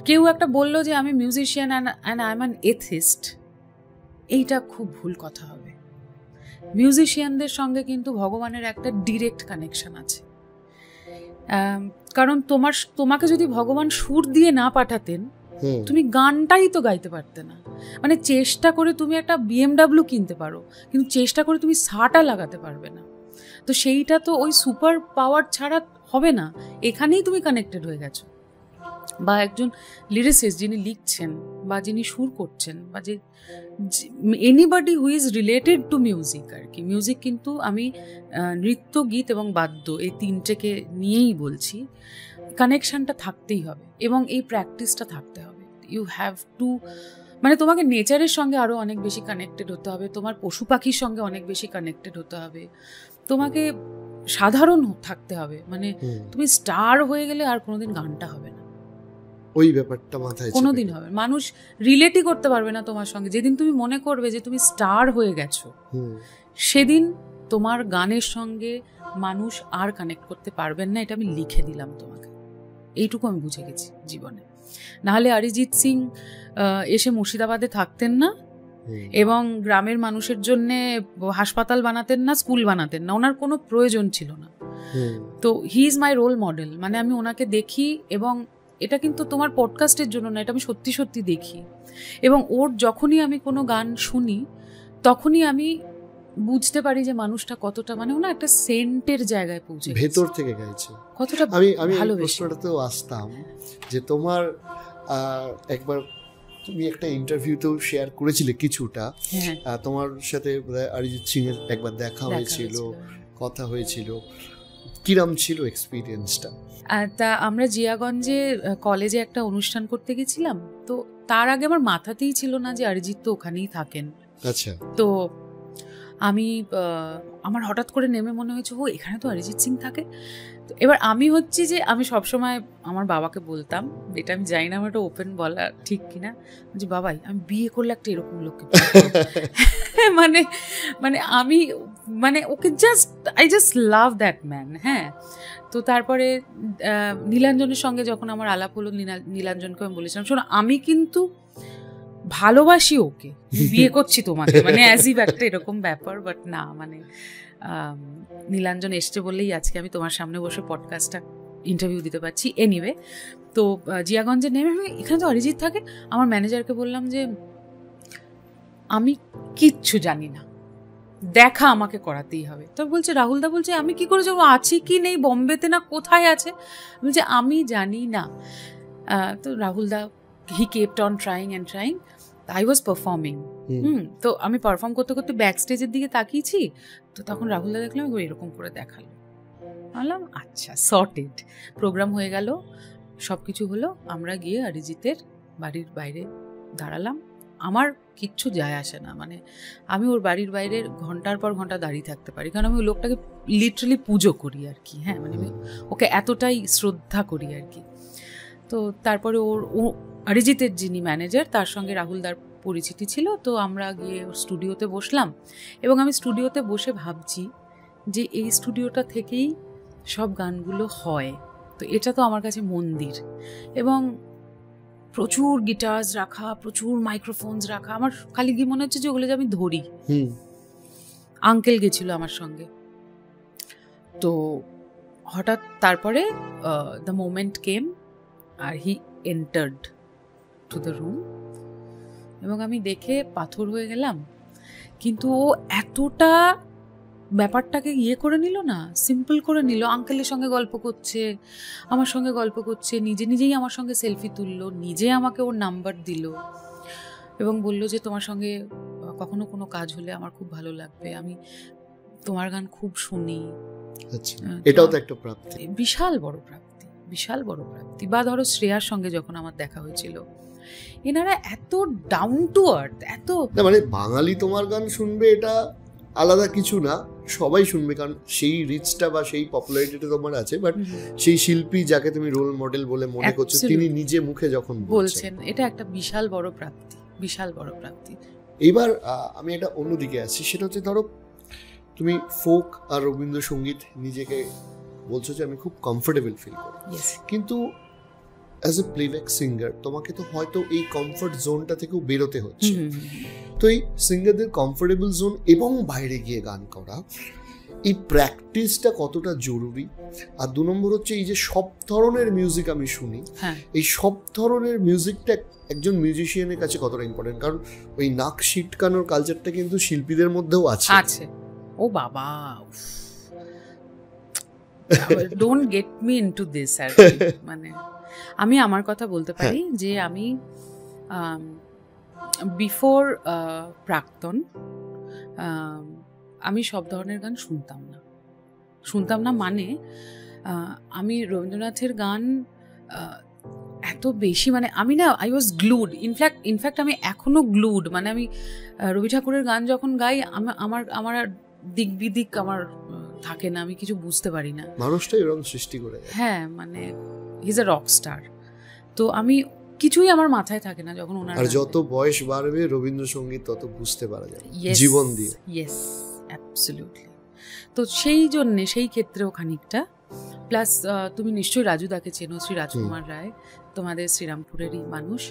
কেউ একটা বললো যে আমি musician and I am an atheist, এইটা খুব ভুল কথা হবে। মিউজিশিয়ানদের সঙ্গে কিন্তু ভগবানের একটা ডিরেক্ট কানেকশন আছে, কারণ তোমাকে যদি ভগবান সুর দিয়ে না পাঠাতেন তুমি গানটাই তো গাইতে পারতে না। মানে চেষ্টা করে তুমি একটা BMW কিনতে পারো, কিন্তু চেষ্টা করে তুমি সাটা লাগাতে পারবে না। তো সেইটা তো ওই সুপার পাওয়ার ছাড়া হবে না। এখানেই তুমি কানেক্টেড হয়ে গেছো। বা একজন লিরিসিস্ট যিনি লিখছেন বা যিনি সুর করছেন, বা যে anybody who is related to music আর কি। মিউজিক কিন্তু আমি নৃত্য, গীত এবং বাদ্য এই তিনটেকে নিয়েই বলছি। কানেকশনটা থাকতেই হবে এবং এই প্র্যাকটিসটা থাকতে হবে। ইউ হ্যাভ টু, মানে তোমাকে নেচারের সঙ্গে আরও অনেক বেশি কানেক্টেড হতে হবে, তোমার পশু পাখির সঙ্গে অনেক বেশি কানেক্টেড হতে হবে, তোমাকে সাধারণ থাকতে হবে। মানে তুমি স্টার হয়ে গেলে আর কোনোদিন গানটা হবে না। ওই ব্যাপারটা মাথায় কোনোদিন হবে, মানুষ রিলেটই করতে পারবে না তোমার সঙ্গে। যেদিন তুমি মনে করবে যে তুমি স্টার হয়ে গেছো, সেদিন তোমার গানের সঙ্গে মানুষ আর কানেক্ট করতে পারবেন না। এটা আমি লিখে দিলাম তোমাকে, এইটুকু আমি বুঝে গেছি জীবনে। নাহলে অরিজিৎ সিং এসে মুর্শিদাবাদে থাকতেন না এবং গ্রামের মানুষের জন্য হাসপাতাল বানাতেন না, স্কুল বানাতেন না, ওনার কোনো প্রয়োজন ছিল না। তো he is my role model. মানে আমি ওনাকে দেখি, এবং এটা কিন্তু তোমার পডকাস্টের জন্য না, এটা আমি সত্যি সত্যি দেখি। এবং ওর যখনই আমি কোনো গান শুনি তখনই আমি বুঝতে পারি যে মানুষটা কতটা, মানে ওনা একটা সেন্টের জায়গায় পৌঁছে ভেতর থেকে গাইছে, কতটা আমি প্রশ্নটাতেও আসতাম যে তোমার একবার তুমি একটা ইন্টারভিউতেও শেয়ার করেছিলে কিছুটা, তোমার সাথে অরিজিৎ সিং এর একবার দেখা হয়েছিল, কথা হয়েছিল, কিরম ছিল এক্সপিরিয়েন্সটা? তা আমরা জিয়াগঞ্জে কলেজে একটা অনুষ্ঠান করতে গেছিলাম, তো তার আগে আমার মাথাতেই ছিল না যে অরিজিৎ তো ওখানেই থাকেন। আচ্ছা। তো আমি আমার হঠাৎ করে নেমে মনে হয়েছে ও এখানে তো অরিজিৎ সিং থাকে। তো এবার আমি হচ্ছি যে আমি সবসময় আমার বাবাকে বলতাম, এটা আমি জানি না আমার এটা ওপেন বলা ঠিক কিনা, যে বাবাই আমি বিয়ে করলে একটা এরকম লোককে মানে মানে আমি মানে okay I just love that man. হ্যাঁ, তো তারপরে নীলাঞ্জনের সঙ্গে যখন আমার আলাপ হলো, নীলাঞ্জনকে আমি বলেছিলাম শোনো আমি কিন্তু ভালোবাসি ওকে, বিয়ে করছি তোমাকে, মানে অ্যাজ ইভ একটা এরকম ব্যাপার। বাট না, মানে নীলাঞ্জন এসছে বললেই আজকে আমি তোমার সামনে বসে পডকাস্টটা ইন্টারভিউ দিতে পারছি। এনিওয়ে, তো জিয়াগঞ্জে নেমে এখানে তো অরিজিৎ থাকে। আমার ম্যানেজারকে বললাম যে আমি কিচ্ছু জানি না, দেখা আমাকে করাতেই হবে। তো বলছে রাহুলদা বলছে আমি কি করে যাবো, আছি কি নেই বম্বেতে না কোথায় আছে? বলছে আমি জানি না। তো রাহুলদা he kept on trying and trying. I was performing. তো আমি পারফর্ম করতে করতে ব্যাক স্টেজের দিকে তাকিয়েছি, তো তখন রাহুলদা দেখলাম এরকম করে দেখালো। বললাম আচ্ছা সর্টেড। প্রোগ্রাম হয়ে গেল, সব কিছু হলো, আমরা গিয়ে অরিজিতের বাড়ির বাইরে দাঁড়ালাম। আমার কিচ্ছু যায় আসে না, মানে আমি ওর বাড়ির বাইরে ঘন্টার পর ঘন্টা দাঁড়িয়ে থাকতে পারি, কারণ আমি ওই লোকটাকে লিটারালি পুজো করি আর কি। হ্যাঁ, মানে আমি ওকে এতটাই শ্রদ্ধা করি আর কি। তো তারপরে ও অরিজিতের যিনি ম্যানেজার, তার সঙ্গে রাহুলদার পরিচিতি ছিল। তো আমরা গিয়ে ওর স্টুডিওতে বসলাম, এবং আমি স্টুডিওতে বসে ভাবছি যে এই স্টুডিওটা থেকেই সব গানগুলো হয়। তো এটা তো আমার কাছে মন্দির, এবং প্রচুর গিটার্স রাখা, প্রচুর মাইক্রোফোনস রাখা। আমার খালি কি মনে হচ্ছে যে ওগুলো যে আমি ধরি। আঙ্কেল গেছিল আমার সঙ্গে। তো হঠাৎ তারপরে দ্য মোমেন্ট কেম আর he entered to the room, এবং আমি দেখে পাথর হয়ে গেলাম। কিন্তু ও এতটা ব্যাপারটাকে ইয়ে করে নিল না, সিম্পল করে নিল। আঙ্কেলের সঙ্গে গল্প করছে, আমার সঙ্গে গল্প করছে, নিজে নিজেই আমার সঙ্গে সেলফি তুললো, নিজে আমাকে ওর নাম্বার দিল এবং বলল যে তোমার সঙ্গে কখনো কোনো কাজ হলে আমার খুব ভালো লাগবে, আমি তোমার গান খুব শুনি। আচ্ছা, এটাও তো একটা প্রাপ্তি, বিশাল বড় প্রাপ্তি, বিশাল বড় প্রাপ্তি। বা ধরো শ্রেয়ার সঙ্গে যখন আমার দেখা হয়েছিল, এনারা এত ডাউন টু আর্থ, এত মানে বাঙালি তোমার গান শুনবে এটা আলাদা কিছু না, সবাই শুনবে, কারণ সেই রিচটা বা সেই পপুলারিটিটা তোমার আছে। বাট সেই শিল্পী যাকে তুমি রোল মডেল বলে মনে করছো, তিনি নিজে মুখে যখন বলছেন, এটা একটা বিশাল বড় প্রাপ্তি, বিশাল বড় প্রাপ্তি। এবার আমি এটা অন্যদিকে আসছি, সেটা হচ্ছে ধরো তুমি ফোক আর রবীন্দ্রসঙ্গীত নিজেকে বলছো যে আমি খুব কমফোর্টেবল ফিল করি, কিন্তু অ্যাজ এ প্লেব্যাক সিঙ্গার তোমাকে তো হয়তো এই কমফোর্ট জোনটা থেকেও বেরোতে হচ্ছে। তো এই সিঙ্গারদের কমফোর্টেবল জোন এবং বাইরে গিয়ে গান করা, এই প্র্যাকটিসটা কতটা জরুরি? আর 2 নম্বর হচ্ছে এই যে সব ধরনের মিউজিক আমি শুনি, এই সব ধরনের মিউজিকটা একজন মিউজিশিয়ানের কাছে কতটা ইম্পর্টেন্ট? কারণ ওই নাক সিটকানোর কালচারটা কিন্তু শিল্পীদের মধ্যেও আছে। ও বাবা, don't get me into this. মানে আমি আমার কথা বলতে পারি যে আমি বিফোর প্রাক্তন আমি সব ধরনের গান শুনতাম না। মানে আমি রবীন্দ্রনাথের গান এত বেশি, মানে আমি না, আই ওয়াজ গ্লুড। ইনফ্যাক্ট আমি এখনো গ্লুড। মানে আমি রবি ঠাকুরের গান যখন গাই, আমার দিক বিদিক আমার থাকে না, আমি কিছু বুঝতে পারি না। মানুষটা এরকম সৃষ্টি করে। হ্যাঁ, মানে he is a rock star. তো আমি কিছুই আমার মাথায় থাকে না যখন ওনার, আর যত বয়স বাড়বে রবীন্দ্রসঙ্গীত তত বুঝতে পারা যায় জীবন দিয়ে। Yes, absolutely. তো সেই জন্যে সেই ক্ষেত্রেও খানিকটা, প্লাস তুমি নিশ্চয়ই রাজুদাকে চেনো, শ্রী রাজকুমার রায়, তোমাদের শ্রীরামপুরেরই মানুষ।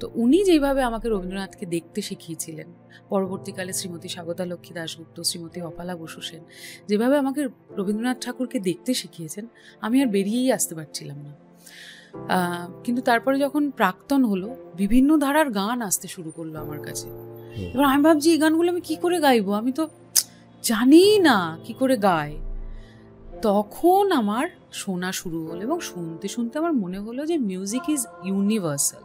তো উনি যেভাবে আমাকে রবীন্দ্রনাথকে দেখতে শিখিয়েছিলেন, পরবর্তীকালে শ্রীমতী স্বাগতা লক্ষ্মী দাশগুপ্ত, শ্রীমতী অপালা বসু সেন যেভাবে আমাকে রবীন্দ্রনাথ ঠাকুরকে দেখতে শিখিয়েছেন, আমি আর বেরিয়েই আসতে পারছিলাম না। কিন্তু তারপরে যখন প্রাক্তন হলো, বিভিন্ন ধারার গান আসতে শুরু করলো আমার কাছে। এবার আমি ভাবছি এই গানগুলো আমি কি করে গাইবো, আমি তো জানি না কি করে গায়। তখন আমার শোনা শুরু হলো এবং শুনতে শুনতে আমার মনে হলো যে মিউজিক ইজ ইউনিভার্সাল।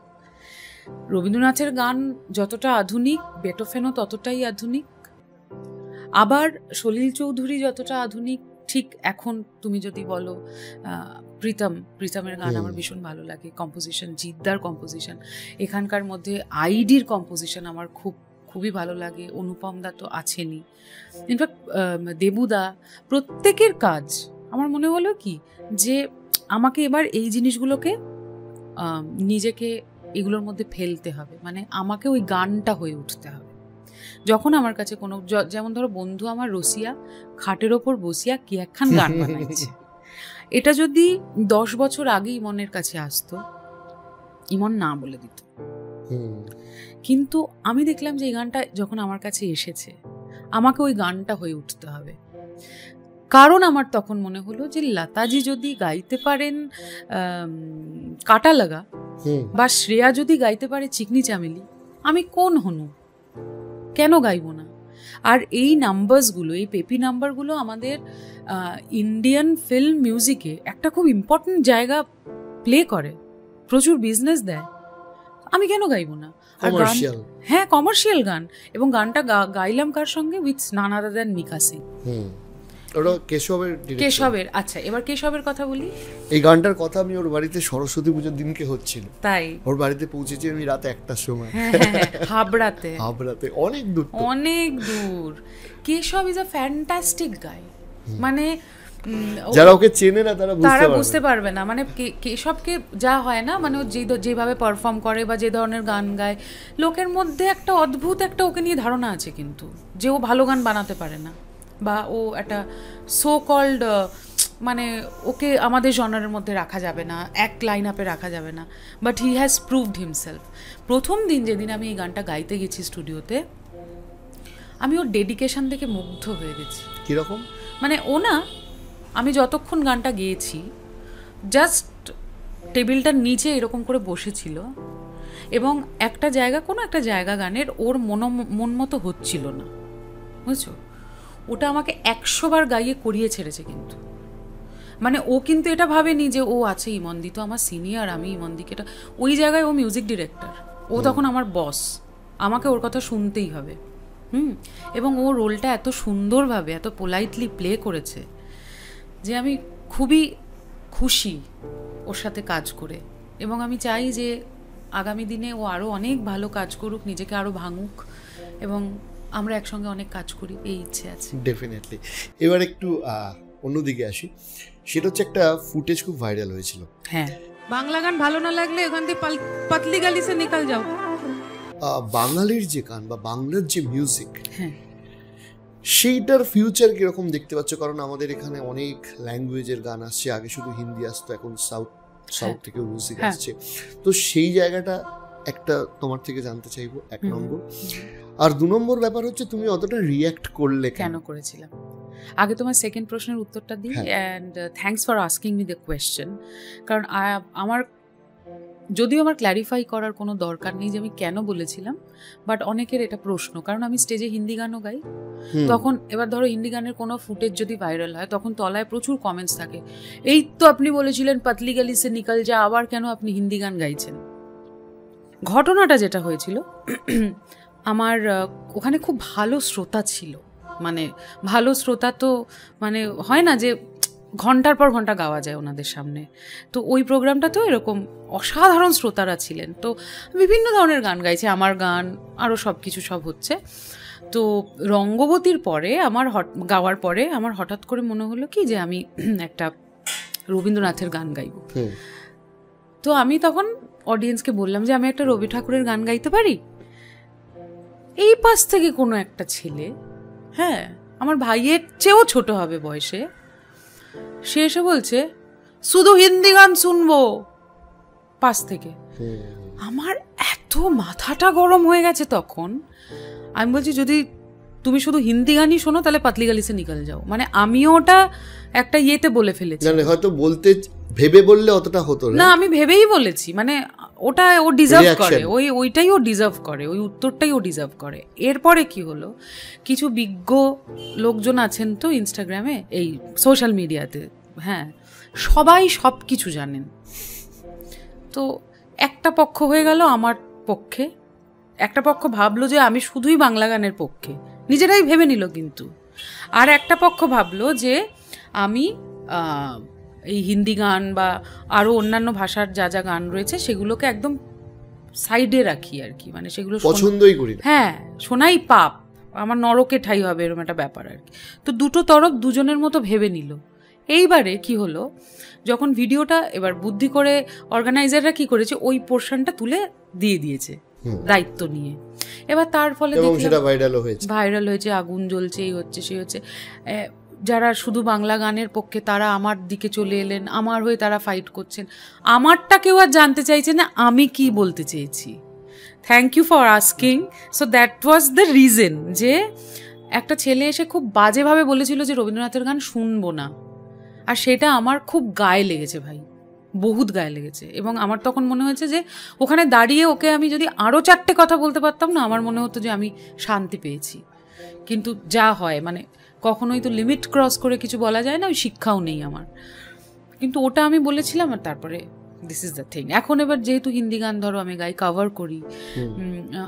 রবীন্দ্রনাথের গান যতটা আধুনিক, বেটোফেনও ততটাই আধুনিক। আবার সলিল চৌধুরী যতটা আধুনিক, ঠিক এখন তুমি যদি বলো প্রীতমের গান আমার ভীষণ ভালো লাগে, কম্পোজিশন, জিদ্দার কম্পোজিশন, এখানকার মধ্যে আইডির কম্পোজিশন আমার খুবই ভালো লাগে, অনুপম দা তো আছেনই, ইনফ্যাক্ট দেবুদা, প্রত্যেকের কাজ আমার মনে হলো কি যে আমাকে এবার এই জিনিসগুলোকে নিজেকে এগুলোর মধ্যে ফেলতে হবে, মানে আমাকে ওই গানটা হয়ে উঠতে হবে। যখন আমার কাছে কোনো, যেমন ধরো বন্ধু আমার রসিয়া, খাটের ওপর বসিয়া কি একখান গান বানাইছে, এটা যদি 10 বছর আগে ইমনের কাছে আসতো, ইমন না বলে দিত। কিন্তু আমি দেখলাম যে এই গানটা যখন আমার কাছে এসেছে, আমাকে ওই গানটা হয়ে উঠতে হবে। কারণ আমার তখন মনে হলো যে লতাজি যদি গাইতে পারেন কাটা লাগা, বা শ্রেয়া যদি গাইতে পারে চিকনি চামেলি, আমি কোন হনু, কেন গাইব না? আর এই নাম্বারসগুলো, এই পেপি নাম্বারগুলো আমাদের ইন্ডিয়ান ফিল্ম মিউজিকে একটা খুব ইম্পর্টেন্ট জায়গা প্লে করে, প্রচুর বিজনেস দেয়, আমি কেন গাইব না? আর গান, হ্যাঁ কমার্শিয়াল গান, এবং গানটা গাইলাম কার সঙ্গে? With none other than Mika Singh, কেশবের। আচ্ছা, এবার কেশবের কথা বলি। এই গানটার কথা আমি ওর বাড়িতে সরস্বতী পুজোর দিনকে হচ্ছিল, তাই ওর বাড়িতে পৌঁছেছি আমি রাত 1টার সময়, হাবড়াতে অনেক দূর। কেশব ইজ আ ফ্যান্টাস্টিক গাই, মানে যারা ওকে চেনে না তারা বুঝতে পারবে না, মানে কেশবকে যা হয় না, মানে ও যেভাবে পারফর্ম করে বা যে ধরনের গান গায়, লোকের মধ্যে একটা অদ্ভুত একটা ওকে নিয়ে ধারণা আছে, কিন্তু যে ও ভালো গান বানাতে পারে না, বা ও একটা সো কল্ড, মানে ওকে আমাদের জনারের মধ্যে রাখা যাবে না, এক লাইন আপে রাখা যাবে না, but he has proved himself. প্রথম দিন যেদিন আমি এই গানটা গাইতে গেছি স্টুডিওতে, আমি ওর ডেডিকেশন দেখে মুগ্ধ হয়ে গেছি। কিরকম? মানে ও না, আমি যতক্ষণ গানটা গেয়েছি, জাস্ট টেবিলটার নিচে এরকম করে বসেছিল, এবং কোনো একটা জায়গা গানের ওর মন মতো হচ্ছিল না, বুঝছো? ওটা আমাকে 100 বার গাইয়ে করিয়ে ছেড়েছে, কিন্তু মানে ও কিন্তু এটা ভাবেনি যে ও আছে ইমনদি তো আমার সিনিয়র, আমি ইমনদিকে এটা, ওই জায়গায় ও মিউজিক ডিরেক্টর, ও তখন আমার বস, আমাকে ওর কথা শুনতেই হবে। এবং ও রোলটা এত সুন্দরভাবে, এত পোলাইটলি প্লে করেছে যে আমি খুবই খুশি ওর সাথে কাজ করে, এবং আমি চাই যে আগামী দিনে ও আরও অনেক ভালো কাজ করুক, নিজেকে আরও ভাঙুক, এবং আমরা একসঙ্গে অনেক কাজ করি, এই ইচ্ছে আছে। ডেফিনেটলি। এবার একটু অন্যদিকে আসি, সেটা হচ্ছে একটা ফুটেজ খুব ভাইরাল হয়েছিল। হ্যাঁ, বাংলা গান ভালো না লাগলে ওখান থেকে পাতলি গালি সে নিকাল যাও। বাঙালির যে গান বা বাংলার যে মিউজিক, হ্যাঁ, সেইটার ফিউচার কিরকম দেখতে পাচ্ছ? কারণ আমাদের এখানে অনেক ল্যাঙ্গুয়েজের গান আসছে, আগে শুধু হিন্দি আসতো, এখন সাউথ থেকে মিউজিক আসছে, তো সেই জায়গাটা একটা তোমার থেকে জানতে চাইবো, 1 নম্বর। আর 2 নম্বর ব্যাপার হচ্ছে তুমি অতটা রিঅ্যাক্ট করলে কেন করেছিলাম? আগে তোমার সেকেন্ড প্রশ্নের উত্তরটা দিই, and thanks for asking me the question. কারণ যদিও আমার ক্ল্যারিফাই করার কোনো দরকার নেই যে আমি কেন বলেছিলাম, বাট অনেকের এটা প্রশ্ন, কারণ আমি স্টেজে হিন্দি গানও গাই, তখন এবার ধরো হিন্দি গানের কোনো ফুটেজ যদি ভাইরাল হয়, তখন তলায় প্রচুর কমেন্টস থাকে, এই তো আপনি বলেছিলেন পাতলি গালি সে নিকাল যা, আবার কেন আপনি হিন্দি গান গাইছেন? ঘটনাটা যেটা হয়েছিল, আমার ওখানে খুব ভালো শ্রোতা ছিল, মানে ভালো শ্রোতা তো মানে হয় না যে ঘন্টার পর ঘন্টা গাওয়া যায় ওনাদের সামনে, তো ওই প্রোগ্রামটা তো এরকম অসাধারণ শ্রোতারা ছিলেন, তো বিভিন্ন ধরনের গান গাইছে, আমার গান আরও সব কিছু সব হচ্ছে। তো রঙ্গবতীর পরে গাওয়ার পরে আমার হঠাৎ করে মনে হলো কি যে আমি একটা রবীন্দ্রনাথের গান গাইব। তো আমি তখন অডিয়েন্সকে বললাম যে আমি একটা রবি ঠাকুরের গান গাইতে পারি, এই পাশ থেকে কোনো একটা ছেলে, হ্যাঁ আমার ভাইয়ের চেয়েও ছোট হবে বয়সে, সে এসে বলছে শুধু হিন্দি গান শুনবো পাশ থেকে। আমার এত মাথাটা গরম হয়ে গেছে তখন, আমি বলছি যদি তুমি শুধু হিন্দি গানই শোনো তাহলে পাতলি গালি সে নিকল যাও। মানে আমিও ওটা একটা ইয়েতে বলে ফেলেছি, হয়তো বলতে ভেবে বললে অতটা হতো না, আমি ভেবেই বলেছি, মানে ওটা ও ডিজার্ভ করে, ওইটাই ও ডিজার্ভ করে, ওই উত্তরটাই ও ডিজার্ভ করে। এরপরে কি হলো, কিছু বিজ্ঞ লোকজন আছেন তো ইনস্টাগ্রামে, এই সোশ্যাল মিডিয়াতে, হ্যাঁ সবাই সব কিছু জানেন, তো একটা পক্ষ হয়ে গেল আমার পক্ষে, একটা পক্ষ ভাবলো যে আমি শুধুই বাংলা গানের পক্ষে, নিজেরাই ভেবে নিল কিন্তু, আর একটা পক্ষ ভাবলো যে আমি এই হিন্দি গান বা আরও অন্যান্য ভাষার যা যা গান রয়েছে সেগুলোকে একদম সাইডে রাখি আর কি, মানে সেগুলো পছন্দই করি, হ্যাঁ শোনাই পাপ, আমার নরকে ঠাই হবে এরকম একটা ব্যাপার আর কি। তো দুটো তরফ দুজনের মতো ভেবে নিল। এইবারে কি হলো, যখন ভিডিওটা এবার বুদ্ধি করে অর্গানাইজাররা কি করেছে, ওই পোর্শনটা তুলে দিয়ে দিয়েছে দায়িত্ব নিয়ে। এবার তার ফলে ভাইরাল হয়েছে, আগুন জ্বলছে, এই হচ্ছে সেই হচ্ছে। যারা শুধু বাংলা গানের পক্ষে তারা আমার দিকে চলে এলেন, আমার হয়ে তারা ফাইট করছেন, আমারটা কেউ আর জানতে চাইছে না আমি কি বলতে চেয়েছি। Thank you for asking. So that was the reason, যে একটা ছেলে এসে খুব বাজেভাবে বলেছিল যে রবীন্দ্রনাথের গান শুনবো না, আর সেটা আমার খুব গায়ে লেগেছে ভাই, বহুত গায়ে লেগেছে। এবং আমার তখন মনে হয়েছে যে ওখানে দাঁড়িয়ে ওকে আমি যদি আরও 4টে কথা বলতে পারতাম না, আমার মনে হতো যে আমি শান্তি পেয়েছি। কিন্তু যা হয়, মানে কখনোই তো লিমিট ক্রস করে কিছু বলা যায় না, ওই শিক্ষাও নেই আমার। কিন্তু ওটা আমি বলেছিলাম, আর তারপরে দিস ইজ দ্য থিং। এখন এবার যেহেতু হিন্দি গান ধরো আমি গাই, কভার করি,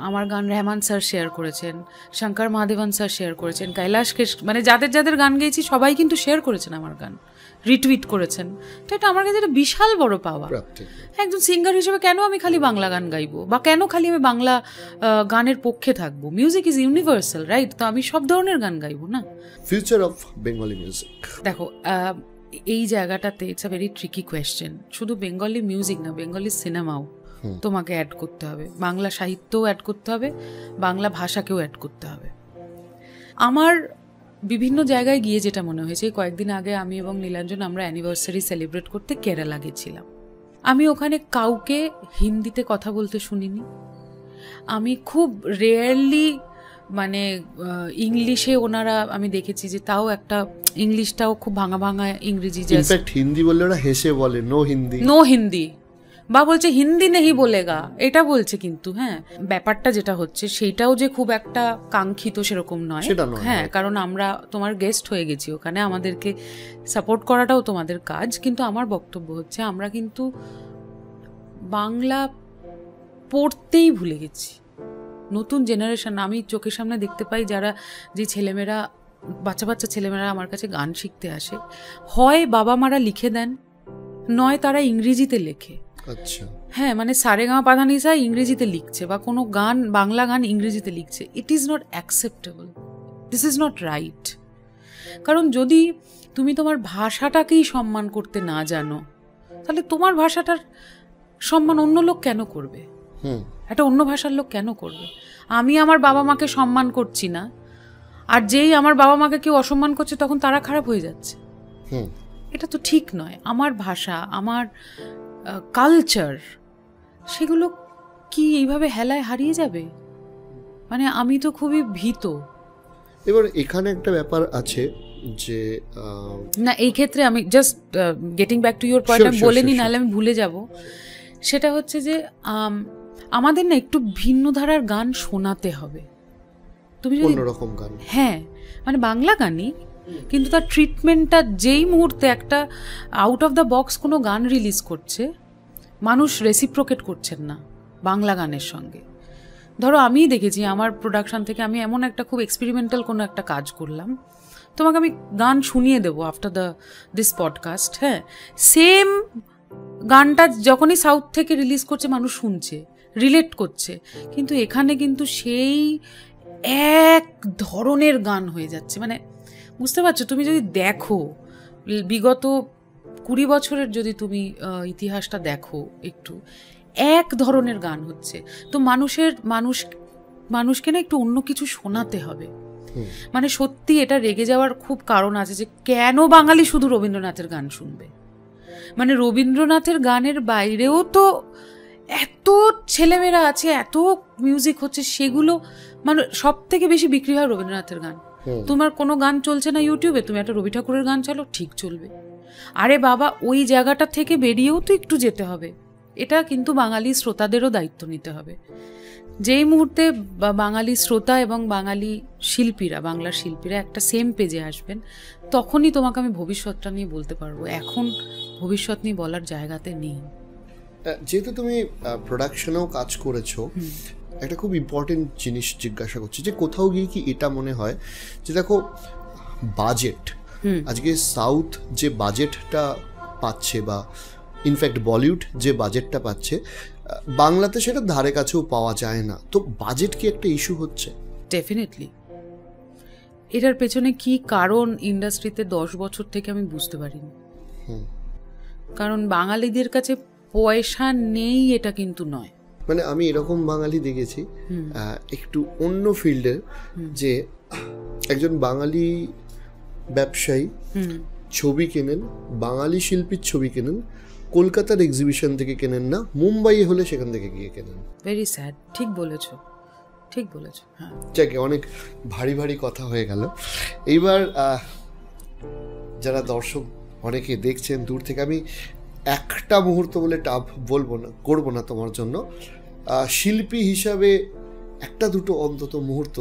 আমার গান রহমান স্যার শেয়ার করেছেন, শঙ্কর মহাদেবন স্যার শেয়ার করেছেন, কৈলাসকে, মানে যাদের যাদের গান গেয়েছি সবাই কিন্তু শেয়ার করেছেন আমার গান, রিটুইট করেছেন। তো এটা আমার কাছে একটা বিশাল বড় পাওয়া। একজন সিঙ্গার হিসেবে কেন আমি খালি বাংলা গান গাইবো, বা কেন খালি আমি বাংলা গানের পক্ষে থাকবো? Music is universal, right? তো আমি সব ধরনের গান গাইবো না। ফিউচার অফ বেঙ্গলি মিউজিক, দেখো এই জায়গাটাতে it's a very tricky question. শুধু বেঙ্গলি মিউজিক না, বেঙ্গলি সিনেমাও তোমাকে অ্যাড করতে হবে, বাংলা সাহিত্যও অ্যাড করতে হবে, বাংলা ভাষাকেও অ্যাড করতে হবে। আমার বিভিন্ন জায়গায় গিয়ে যেটা মনে হয়েছে, কয়েকদিন আগে আমি এবং নীলাঞ্জন আমরা অ্যানিভার্সারি সেলিব্রেট করতে কেরালা গেছিলাম। আমি ওখানে কাউকে হিন্দিতে কথা বলতে শুনিনি। আমি খুব রেয়ারলি, মানে ইংলিশে ওনারা আমি দেখেছি যে তাও একটা ইংলিশটাও খুব ভাঙা ভাঙা ইংরেজি, ইনফ্যাক্ট হিন্দি বললে ওরা হেসে বলে নো হিন্দি, বা বলছে হিন্দি নেই বলেগা, এটা বলছে। কিন্তু হ্যাঁ, ব্যাপারটা যেটা হচ্ছে সেইটাও যে খুব একটা কাঙ্ক্ষিত সেরকম নয়, হ্যাঁ, কারণ আমরা তোমার গেস্ট হয়ে গেছি ওখানে, আমাদেরকে সাপোর্ট করাটাও তোমাদের কাজ। কিন্তু আমার বক্তব্য হচ্ছে আমরা কিন্তু বাংলা পড়তেই ভুলে গেছি। নতুন জেনারেশন, আমি চোখের সামনে দেখতে পাই যারা, যে ছেলেমেয়েরা, বাচ্চা বাচ্চা ছেলেমেয়েরা আমার কাছে গান শিখতে আসে, হয় বাবা মারা লিখে দেন, নয় তারা ইংরেজিতে লেখে। আচ্ছা, হ্যাঁ, মানে সারেগামা পাধানিসা ইংরেজিতে লিখছে, বা কোনো গান, বাংলা গান ইংরেজিতে লিখছে। It is not acceptable, this is not right. কারণ যদি তুমি তোমার ভাষাটাকেই সম্মান করতে না জানো, তাহলে তোমার ভাষাটার সম্মান অন্য লোক কেন করবে? একটা অন্য ভাষার লোক কেন করবে? আমি আমার বাবা মাকে সম্মান করছি না, আর যেই আমার বাবা মাকে কেউ অসম্মান করছে তখন তারা খারাপ হয়ে যাচ্ছে। এটা তো ঠিক নয়। আমার ভাষা, আমার কালচার, সেগুলো কি এইভাবে হেলায় হারিয়ে যাবে? মানে আমি তো খুবই ভীত। এবার এখানে একটা ব্যাপার আছে যে, না, এই ক্ষেত্রে আমি just getting back to your point, আমি বলে নি, নাহলে আমি ভুলে যাব। সেটা হচ্ছে যে আমাদের না একটু ভিন্ন ধারার গান শোনাতে হবে। তুমি যদি অন্যরকম গান, হ্যাঁ, মানে বাংলা গানই, কিন্তু তার ট্রিটমেন্টটা যেই মুহূর্তে একটা আউট অফ দ্য বক্স কোনো গান রিলিজ করছে, মানুষ রেসিপ্রোকেট করছেন না বাংলা গানের সঙ্গে। ধরো আমি দেখেছি আমার প্রোডাকশন থেকে, আমি এমন একটা খুব এক্সপেরিমেন্টাল কোনো একটা কাজ করলাম, তোমাকে আমি গান শুনিয়ে দেবো আফটার দিস পডকাস্ট। হ্যাঁ, সেম গানটা যখনই সাউথ থেকে রিলিজ করছে মানুষ শুনছে, রিলেট করছে, কিন্তু এখানে কিন্তু সেই এক ধরনের গান হয়ে যাচ্ছে। মানে বুঝতে পারছো? তুমি যদি দেখো বিগত 20 বছরের যদি তুমি ইতিহাসটা দেখো একটু, এক ধরনের গান হচ্ছে। তো মানুষকে না একটু অন্য কিছু শোনাতে হবে। মানে সত্যি এটা রেগে যাওয়ার খুব কারণ আছে যে কেন বাঙালি শুধু রবীন্দ্রনাথের গান শুনবে। মানে রবীন্দ্রনাথের গানের বাইরেও তো এত ছেলেমেয়েরা আছে, এত মিউজিক হচ্ছে, সেগুলো মানে সব থেকে বেশি বিক্রি হয় রবীন্দ্রনাথের গান। তোমার কোনো গান চলছে না ইউটিউবে, তুমি একটা রবি ঠাকুরের গান চালো, ঠিক চলবে। আরে বাবা, ওই জায়গাটা থেকে বেরিয়েও তো একটু যেতে হবে। এটা কিন্তু বাঙালি শ্রোতাদেরও দায়িত্ব নিতে হবে। যেই মুহূর্তে বাঙালি শ্রোতা এবং বাঙালি শিল্পীরা, বাংলার শিল্পীরা একটা সেম পেজে আসবেন, তখনই তোমাকে আমি ভবিষ্যৎটা নিয়ে বলতে পারবো। এখন ভবিষ্যৎ নিয়ে বলার জায়গাতে নেই। যেহেতু তুমি প্রোডাকশনেও কাজ করেছো, একটা খুব ইম্পর্টেন্ট জিনিস জিজ্ঞাসা করছি, যে কোথাও গিয়ে কি এটা মনে হয় যে দেখো বাজেট, আজকে সাউথ যে বাজেটটা পাচ্ছে বা ইনফ্যাক্ট বলিউড যে বাজেটটা পাচ্ছে, বাংলাতে সেটা ধারে কাছেও পাওয়া যায় না। তো বাজেট কি একটা ইস্যু হচ্ছে? ডেফিনেটলি। এটার পেছনে কি কারণ ইন্ডাস্ট্রিতে 10 বছর থেকে আমি বুঝতে পারিনি। কারণ বাঙালিদের কাছে পয়সা নেই এটা কিন্তু নয়। মানে আমি এরকম বাঙালি দেখেছি একটু অন্য ফিল্ডের, যে একজন বাঙালি ব্যবসায়ী ছবি কেনেন, বাঙালি শিল্পীর ছবি কেনেন, কলকাতার এক্সিবিশন থেকে কেনেন না, মুম্বাই হলে সেখান থেকে গিয়ে কেনেন। Very sad. ঠিক বলেছো, ঠিক বলেছো। হ্যাঁ, যাকে অনেক ভারী ভারী কথা হয়ে গেল। এইবার যারা দর্শক অনেকে দেখছেন দূর থেকে, আমি একটা মুহূর্ত বলে টাফ বলবো না, করবো না তোমার জন্য। শিল্পী হিসাবে একটা দুটো অন্তত মুহূর্ত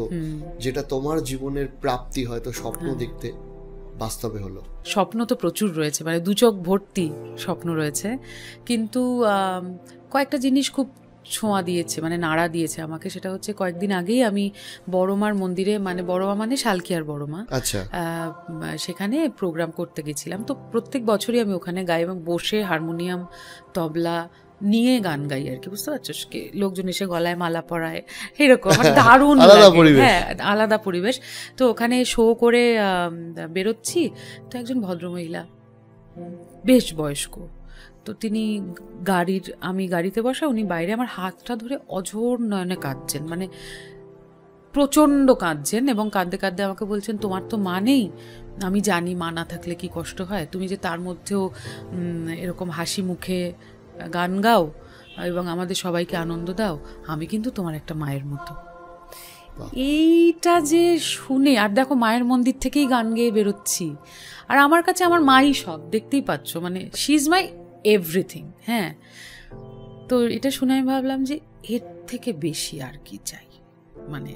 যেটা তোমার জীবনের প্রাপ্তি, হয়তো স্বপ্ন দেখতে বাস্তবে হলো। স্বপ্ন তো প্রচুর রয়েছে, মানে দু চোখ ভর্তি স্বপ্ন রয়েছে, কিন্তু কয়েকটা জিনিস খুব ছোঁয়া দিয়েছে, মানে নাড়া দিয়েছে আমাকে। সেটা হচ্ছে কয়েকদিন আগেই আমি বড়মার মন্দিরে, মানে বড়মা মানে শালকিয়ার বড়মা, আচ্ছা, সেখানে প্রোগ্রাম করতে গেছিলাম। তো প্রত্যেক বছরই আমি ওখানে গাই এবং বসে হারমোনিয়াম তবলা নিয়ে গান গাই আর কি, বুঝতে পারছো? লোকজন এসে গলায় মালা পরায়, এরকম দারুণ হ্যাঁ, আলাদা পরিবেশ। তো ওখানে শো করে বেরোচ্ছি, তো একজন ভদ্রমহিলা বেশ বয়স্ক, তো তিনি আমি গাড়িতে বসা, উনি বাইরে আমার হাতটা ধরে অঝোর নয়নে কাঁদছেন, মানে প্রচণ্ড কাঁদছেন, এবং কাঁদতে কাঁদতে আমাকে বলছেন, তোমার তো মা নেই, আমি জানি মা না থাকলে কি কষ্ট হয়, তুমি যে তার মধ্যেও এরকম হাসি মুখে গান গাও এবং আমাদের সবাইকে আনন্দ দাও, আমি কিন্তু তোমার একটা মায়ের মতো। এইটা যে শুনে, আর দেখো মায়ের মন্দির থেকেই গান গেয়ে বেরোচ্ছি, আর আমার কাছে আমার মাই সব, দেখতেই পাচ্ছ, মানে শি ইজ মাই এভরিথিং। হ্যাঁ, তো এটা শুনে আমি ভাবলাম যে এর থেকে বেশি আর কি চাই, মানে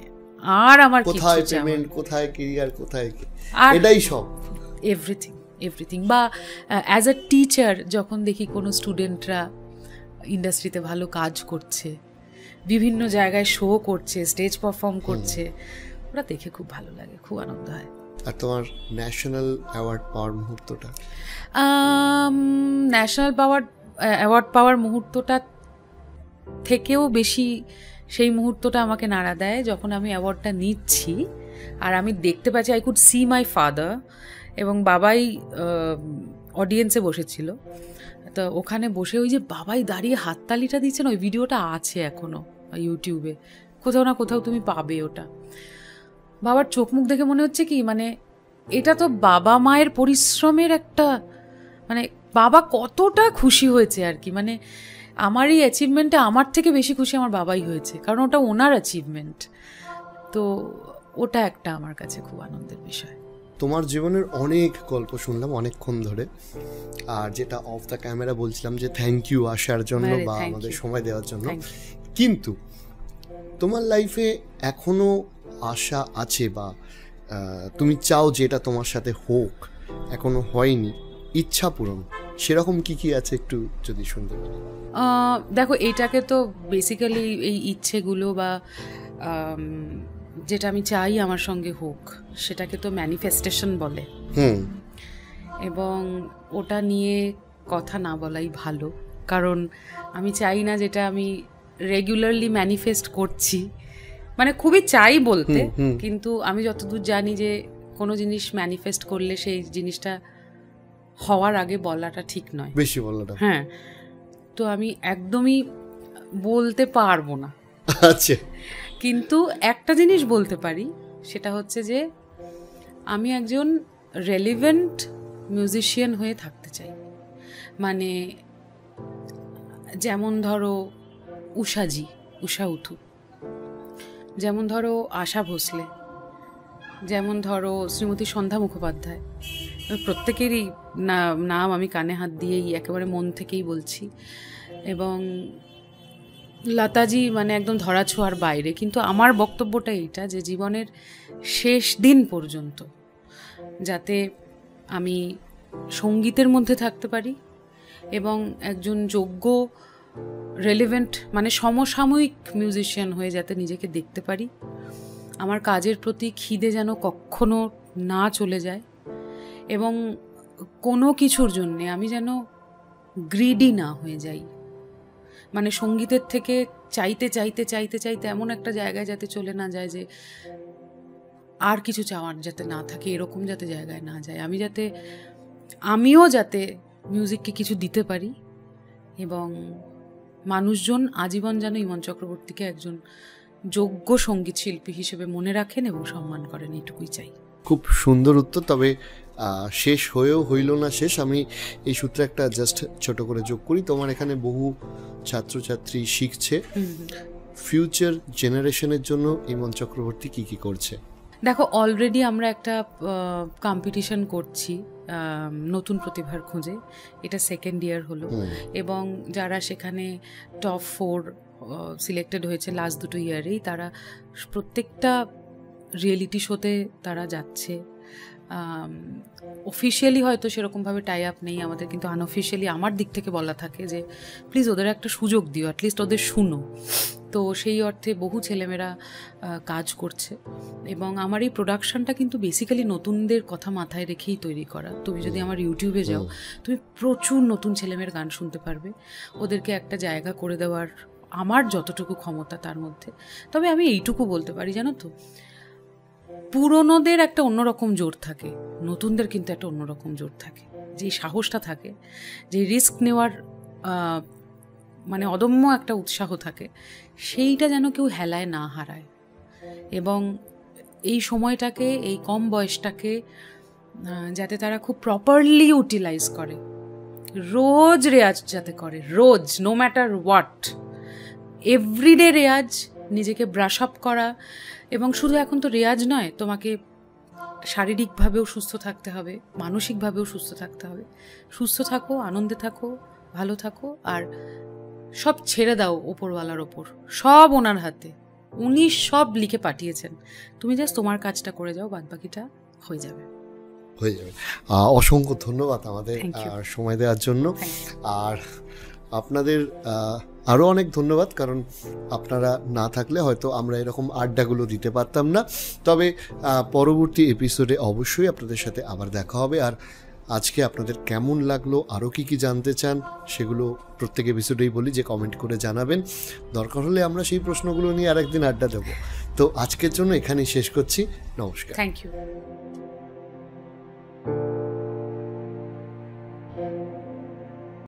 আর আমার কোথায় পেমেন্ট, কোথায় ক্যারিয়ার, কোথায় এটাই সব, এভরিথিং। বা অ্যাজ আ টিচার যখন দেখি কোনো স্টুডেন্টরা ইন্ডাস্ট্রিতে ভালো কাজ করছে, বিভিন্ন জায়গায় শো করছে, স্টেজ পারফর্ম করছে, ওরা দেখে খুব ভালো লাগে, খুব আনন্দ হয়। আর তোমার ন্যাশনাল অ্যাওয়ার্ড পাওয়ার মুহূর্তটা? ন্যাশনাল অ্যাওয়ার্ড পাওয়ার মুহূর্তটা থেকেও বেশি সেই মুহূর্তটা আমাকে নাড়া দেয় যখন আমি অ্যাওয়ার্ডটা নিচ্ছি আর আমি দেখতে পাচ্ছি, I could see my father, এবং বাবাই অডিয়েন্সে বসেছিল। তো ওখানে বসে ওই যে বাবাই দাঁড়িয়ে হাততালিটা দিচ্ছেন, ওই ভিডিওটা আছে এখনো ইউটিউবে, কোথাও না কোথাও তুমি পাবে ওটা। বাবার চোখ মুখ দেখে মনে হচ্ছে কি, মানে এটা তো বাবা মায়ের পরিশ্রমের একটা, মানে বাবা কতটা খুশি হয়েছে আর কি, মানে আমার এই অ্যাচিভমেন্টে আমার থেকে বেশি খুশি আমার বাবাই হয়েছে, কারণ ওটা ওনার অ্যাচিভমেন্ট। তো ওটা একটা আমার কাছে খুব আনন্দের বিষয়। তোমার জীবনের অনেক গল্প শুনলাম অনেকক্ষণ ধরে, আর যেটা অফ দ্য ক্যামেরা বলছিলাম যে থ্যাংক ইউ আসার জন্য বা আমাদের সময় দেওয়ার জন্য, কিন্তু তোমার লাইফে এখনো আশা আছে বা তুমি চাও যেটা তোমার সাথে হোক, এখনো হয়নি, ইচ্ছা পূরণ, সেরকম কি কি আছে একটু যদি শুনতে পারি? দেখো, এইটাকে তো বেসিক্যালি এই ইচ্ছেগুলো বা যেটা আমি চাই আমার সঙ্গে হোক, সেটাকে তো ম্যানিফেস্টেশন বলে, এবং ওটা নিয়ে কথা না বলাই ভালো, কারণ আমি চাই না যেটা আমি রেগুলারলি ম্যানিফেস্ট করছি, মানে খুবই চাই বলতে, কিন্তু আমি যতদূর জানি যে কোনো জিনিস ম্যানিফেস্ট করলে সেই জিনিসটা হওয়ার আগে বলাটা ঠিক নয়, বেশি বলাটা। হ্যাঁ, তো আমি একদমই বলতে পারবো না। আচ্ছা, কিন্তু একটা জিনিস বলতে পারি, সেটা হচ্ছে যে আমি একজন রেলিভেন্ট মিউজিশিয়ান হয়ে থাকতে চাই। মানে যেমন ধরো উষা উথু, যেমন ধরো আশা ভোসলে, যেমন ধরো শ্রীমতী সন্ধ্যা মুখোপাধ্যায়, প্রত্যেকেরই নাম আমি কানে হাত দিয়েই একেবারে মন থেকেই বলছি, এবং লতাজি মানে একদম ধরাছোঁয়ার বাইরে। কিন্তু আমার বক্তব্যটা এইটা যে জীবনের শেষ দিন পর্যন্ত যাতে আমি সঙ্গীতের মধ্যে থাকতে পারি এবং একজন যোগ্য রেলিভেন্ট মানে সমসাময়িক মিউজিশিয়ান হয়ে যাতে নিজেকে দেখতে পারি। আমার কাজের প্রতি খিদে যেন কখনো না চলে যায়, এবং কোনো কিছুর জন্যে আমি যেন গ্রিডি না হয়ে যাই। মানে সঙ্গীতের থেকে চাইতে চাইতে চাইতে চাইতে এমন একটা জায়গায় যাতে চলে না যায় যে আর কিছু চাওয়ার যাতে না থাকে, এরকম যাতে জায়গায় না যায়। আমিও যাতে মিউজিককে কিছু দিতে পারি, এবং মানুষজন আজীবন যেন ইমন চক্রবর্তীকে একজন যোগ্য সঙ্গীত শিল্পী হিসেবে মনে রাখেন এবং সম্মান করেন, এইটুকুই চাই। খুব সুন্দর উত্তর। তবে শেষ হয়েও হইল না শেষ। আমি এই সূত্রে একটা জাস্ট ছোট করে যোগ করি, তোমার এখানে বহু ছাত্রছাত্রী শিখছে, ফিউচার জেনারেশনের জন্য ইমন চক্রবর্তী কি কি করছে? দেখো, অলরেডি আমরা একটা কম্পিটিশন করছি নতুন প্রতিভার খোঁজে, এটা 2nd ইয়ার হলো, এবং যারা সেখানে টপ 4 সিলেক্টেড হয়েছে লাস্ট 2 ইয়ারেই, তারা প্রত্যেকটা রিয়েলিটি শোতে তারা যাচ্ছে। অফিশিয়ালি হয়তো সেরকমভাবে টাই আপ নেই আমাদের, কিন্তু আনঅফিশিয়ালি আমার দিক থেকে বলা থাকে যে প্লিজ ওদের একটা সুযোগ দিও, অ্যাটলিস্ট ওদের শুনো। তো সেই অর্থে বহু ছেলেমেয়েরা কাজ করছে, এবং আমার এই প্রোডাকশনটা কিন্তু বেসিক্যালি নতুনদের কথা মাথায় রেখেই তৈরি করা। তুমি যদি আমার ইউটিউবে যাও, তুমি প্রচুর নতুন ছেলেমেয়ের গান শুনতে পারবে, ওদেরকে একটা জায়গা করে দেওয়ার আমার যতটুকু ক্ষমতা তার মধ্যে। তবে আমি এইটুকু বলতে পারি, জানো তো, পুরনোদের একটা অন্যরকম জোর থাকে, নতুনদের কিন্তু একটা অন্যরকম জোর থাকে, যে সাহসটা থাকে, যে রিস্ক নেওয়ার মানে অদম্য একটা উৎসাহ থাকে, সেইটা যেন কেউ হেলায় না হারায়। এবং এই সময়টাকে, এই কম বয়সটাকে যাতে তারা খুব প্রপারলি ইউটিলাইজ করে, রোজ রেয়াজ যাতে করে, রোজ, নো ম্যাটার হোয়াট, এভরিডে রেয়াজ, নিজেকে ব্রাশ আপ করা। এবং শুধু এখন তো রেয়াজ নয়, তোমাকে শারীরিকভাবেও সুস্থ থাকতে হবে, মানসিকভাবেও সুস্থ থাকতে হবে। সুস্থ থাকো, আনন্দে থাকো, ভালো থাকো, আর সব ছেড়ে দাও ওপরওয়ালার ওপর, সব ওনার হাতে, উনি সব লিখে পাঠিয়েছেন, তুমি জাস্ট তোমার কাজটা করে যাও, বাদ বাকিটা হয়ে যাবে। অসংখ্য ধন্যবাদ আমাদের সময় দেওয়ার জন্য, আর আপনাদের আরও অনেক ধন্যবাদ, কারণ আপনারা না থাকলে হয়তো আমরা এরকম আড্ডাগুলো দিতে পারতাম না। তবে পরবর্তী এপিসোডে অবশ্যই আপনাদের সাথে আবার দেখা হবে। আর আজকে আপনাদের কেমন লাগলো, আরও কি কি জানতে চান, সেগুলো প্রত্যেক এপিসোডেই বলি যে কমেন্ট করে জানাবেন। দরকার হলে আমরা সেই প্রশ্নগুলো নিয়ে আরেকদিন আড্ডা দেবো। তো আজকের জন্য এখানেই শেষ করছি। নমস্কার। Thank you.